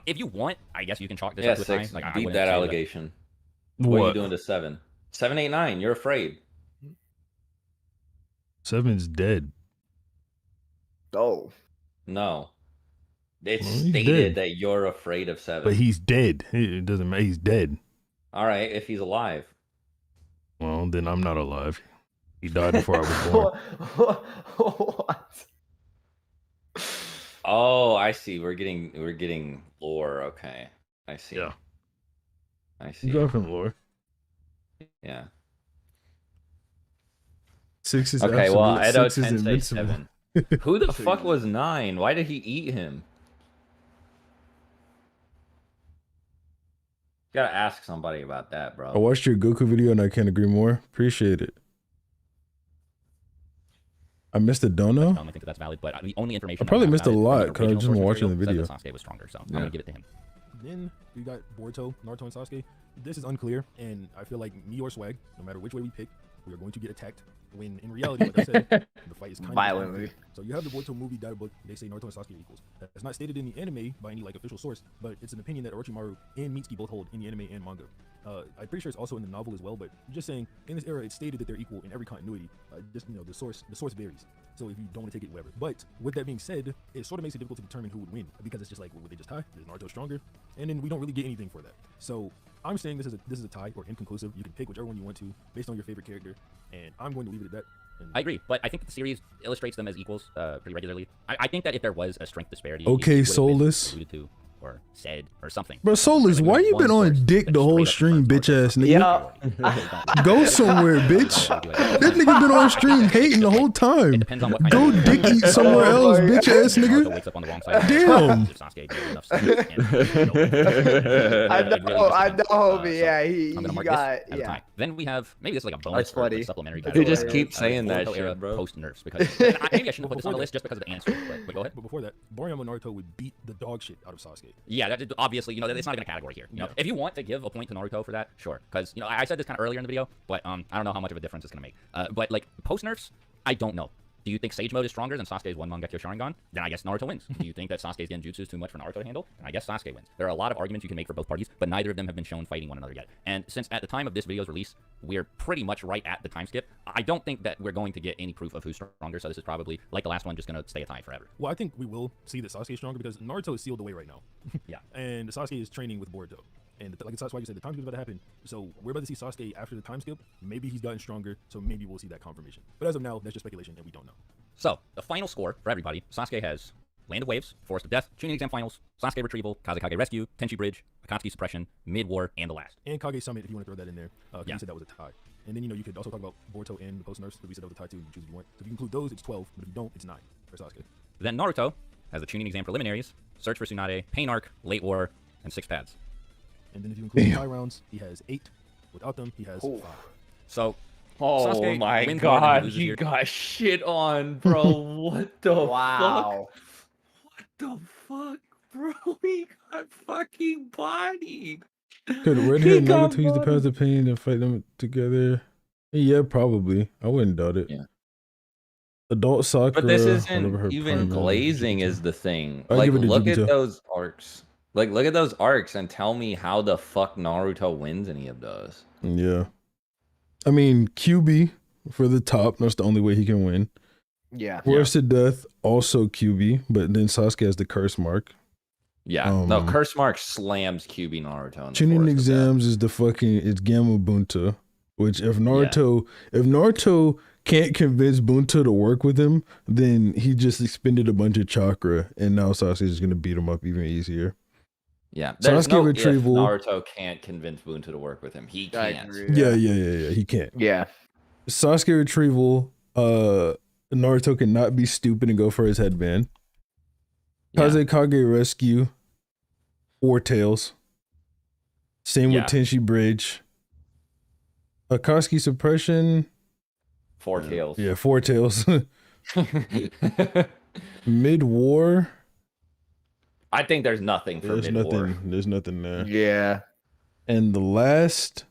if you want, I guess you can chalk this Yeah, up to a 6. tie. Like, I Beat wouldn't that say allegation. What are you doing to 7? 7, 8, 9. You're afraid. 7's dead. Oh. No. It's Well, he's stated dead. that you're afraid of 7. But he's dead. It doesn't matter. He's dead. All right, if he's alive. Well, then I'm not alive. He died before I was born. What? Oh, I see. We're getting lore. Okay, I see. Yeah. I see. Different lore. Yeah. 6 is Okay. Well, absolute. Edo 6 is Tensei invincible. 7. Who the fuck was 9? Why did he eat him? Gotta ask somebody about that, bro. I watched your Goku video and I can't agree more. Appreciate it. I missed a dono. I think that's valid, but the only information I probably have missed a about it lot from because I original just source been watching the material said video. that Sasuke was stronger, so I'm gonna give it to him. Then we got Boruto, Naruto, and Sasuke. This is unclear, and I feel like me or Swag, no matter which way we pick, we are going to get attacked. When in reality, like I said, the fight is kind Violently. of so you have the Boruto movie data book. They say Naruto and Sasuke are equals. That's not stated in the anime by any like official source, but it's an opinion that Orochimaru and Mitsuki both hold in the anime and manga. I'm pretty sure it's also in the novel as well, but just saying in this era, it's stated that they're equal in every continuity. Just the source varies. So if you don't want to take it, whatever. But with that being said, it sort of makes it difficult to determine who would win because it's just like, would they just tie? Is Naruto stronger? And then we don't really get anything for that. So I'm saying this is a tie or inconclusive. You can pick whichever one you want to based on your favorite character, and I'm going to leave it at that. And I agree, but I think the series illustrates them as equals pretty regularly. I think that if there was a strength disparity, Okay, it would have been Soulless. alluded to or said or something. Bro, Soulless, Like, why there's you been one on source dick that the whole straight up stream, confirms bitch ass Naruto. nigga? Go somewhere, bitch. That nigga been on stream hating the whole time. It depends on what kind Go of dick eat somewhere else, bitch ass Naruto nigga. wakes up on the wrong side. Damn. If Sasuke gives enough space and, I it really know, just I depends. know, homie. So Yeah, I'm he gonna mark got this as a tie. Then we have maybe this is like a bonus That's or funny. like supplementary They category. just keep saying that Naruto shit, era bro. Post nerfs because maybe I shouldn't put this on the list just because of the answer. But go ahead. But before that, Boriyama Naruto would beat the dog shit out of Sasuke. Yeah, that, obviously, you know, it's not even a category here. You know, if you want to give a point to Naruto for that, sure. Because, you know, I said this kind of earlier in the video, but I don't know how much of a difference it's going to make. But, like, post-nerfs, I don't know. Do you think Sage Mode is stronger than Sasuke's one Mangekyo Sharingan? Then I guess Naruto wins. Do you think that Sasuke's Genjutsu is too much for Naruto to handle? Then I guess Sasuke wins. There are a lot of arguments you can make for both parties, but neither of them have been shown fighting one another yet. And since at the time of this video's release, we're pretty much right at the time skip, I don't think that we're going to get any proof of who's stronger, so this is probably, like the last one, just going to stay a tie forever. Well, I think we will see that Sasuke is stronger because Naruto is sealed away right now. Yeah. And Sasuke is training with Boruto. And like that's why you said the time skip is about to happen. So we're about to see Sasuke after the time skip. Maybe he's gotten stronger, so maybe we'll see that confirmation. But as of now, that's just speculation, and we don't know. So, the final score for everybody, Sasuke has Land of Waves, Forest of Death, Chunin Exam Finals, Sasuke Retrieval, Kazekage Rescue, Tenchi Bridge, Akatsuki Suppression, Mid-War, and the last. And Kage Summit, if you want to throw that in there. Yeah. You said that was a tie. And then, you know, you could also talk about Boruto and the post-nerfs, because we said that was a tie too. You can choose if you want. So if you include those, it's 12. But if you don't, it's 9 for Sasuke. Then Naruto has the Chunin Exam Preliminaries, Search for Tsunade, Pain Arc, Late War, and 6 pads. And then if you include the tie rounds, he has 8. Without them, he has 5. So, Oh Sasuke my wins more than he god, loses you here. got shit on, bro. What the Wow. fuck? What the fuck, bro? He got fucking bodied. Could He Redhead got Naruto use the bodied. powers of pain and fight them together? Yeah, probably. I wouldn't doubt it. Yeah. Adult Sakura. But this whatever isn't her even prime glazing is. is the thing. I'll Like, give it to look at Jubito. those arcs. Like, look at those arcs and tell me how the fuck Naruto wins any of those. Yeah. I mean, QB for the top. That's the only way he can win. Yeah. Forest of Death, also QB, but then Sasuke has the curse mark. Yeah. No, Curse Mark slams QB Naruto. In the Chunin Forest of Death. exams is the fucking it's Gamma Bunta, which if Naruto can't convince Bunta to work with him, then he just expended a bunch of chakra, and now Sasuke is gonna beat him up even easier. Yeah. There's Sasuke no retrieval. if Naruto can't convince Bunta to work with him. He I can't. agree. Yeah. He can't. Yeah. Sasuke retrieval. Naruto cannot be stupid and go for his headband. Yeah. Kazekage rescue. 4 tails. Same with Yeah. Tenchi Bridge. Akatsuki suppression. 4 tails. Yeah, 4 tails. Mid war. I think there's nothing for There's mid-war. nothing. There's nothing there. Yeah. And the last.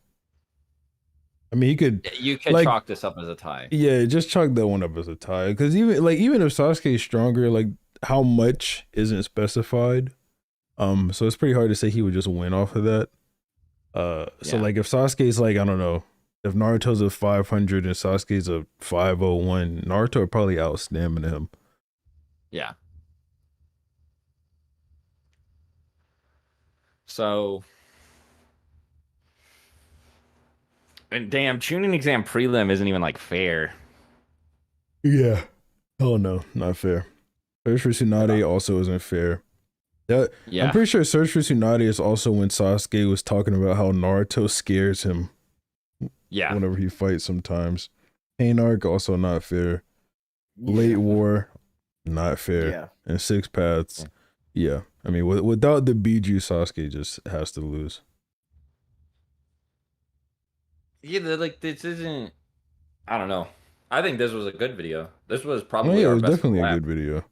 I mean, he could. You could Like- chalk this up as a tie. Yeah, just chalk that one up as a tie. Because even if Sasuke is stronger, like how much isn't specified. So it's pretty hard to say he would just win off of that. So Yeah. like if Sasuke's like, I don't know, if Naruto's a 500 and Sasuke's a 501, Naruto would probably outstamina him. Yeah. So, and damn, Chunin exam prelim isn't even like fair. Yeah. Oh no, not fair. Search for Tsunade also isn't fair. I'm Yeah. pretty sure Search for Tsunade is also when Sasuke was talking about how Naruto scares him Yeah. whenever he fights sometimes. Pain Arc, also not fair. Late War, not fair. Yeah. And 6 paths, yeah. I mean, without the Biju, Sasuke just has to lose. Yeah, like this isn't. I don't know. I think this was a good video. This was Oh probably yeah, it our was best definitely a collab. good video.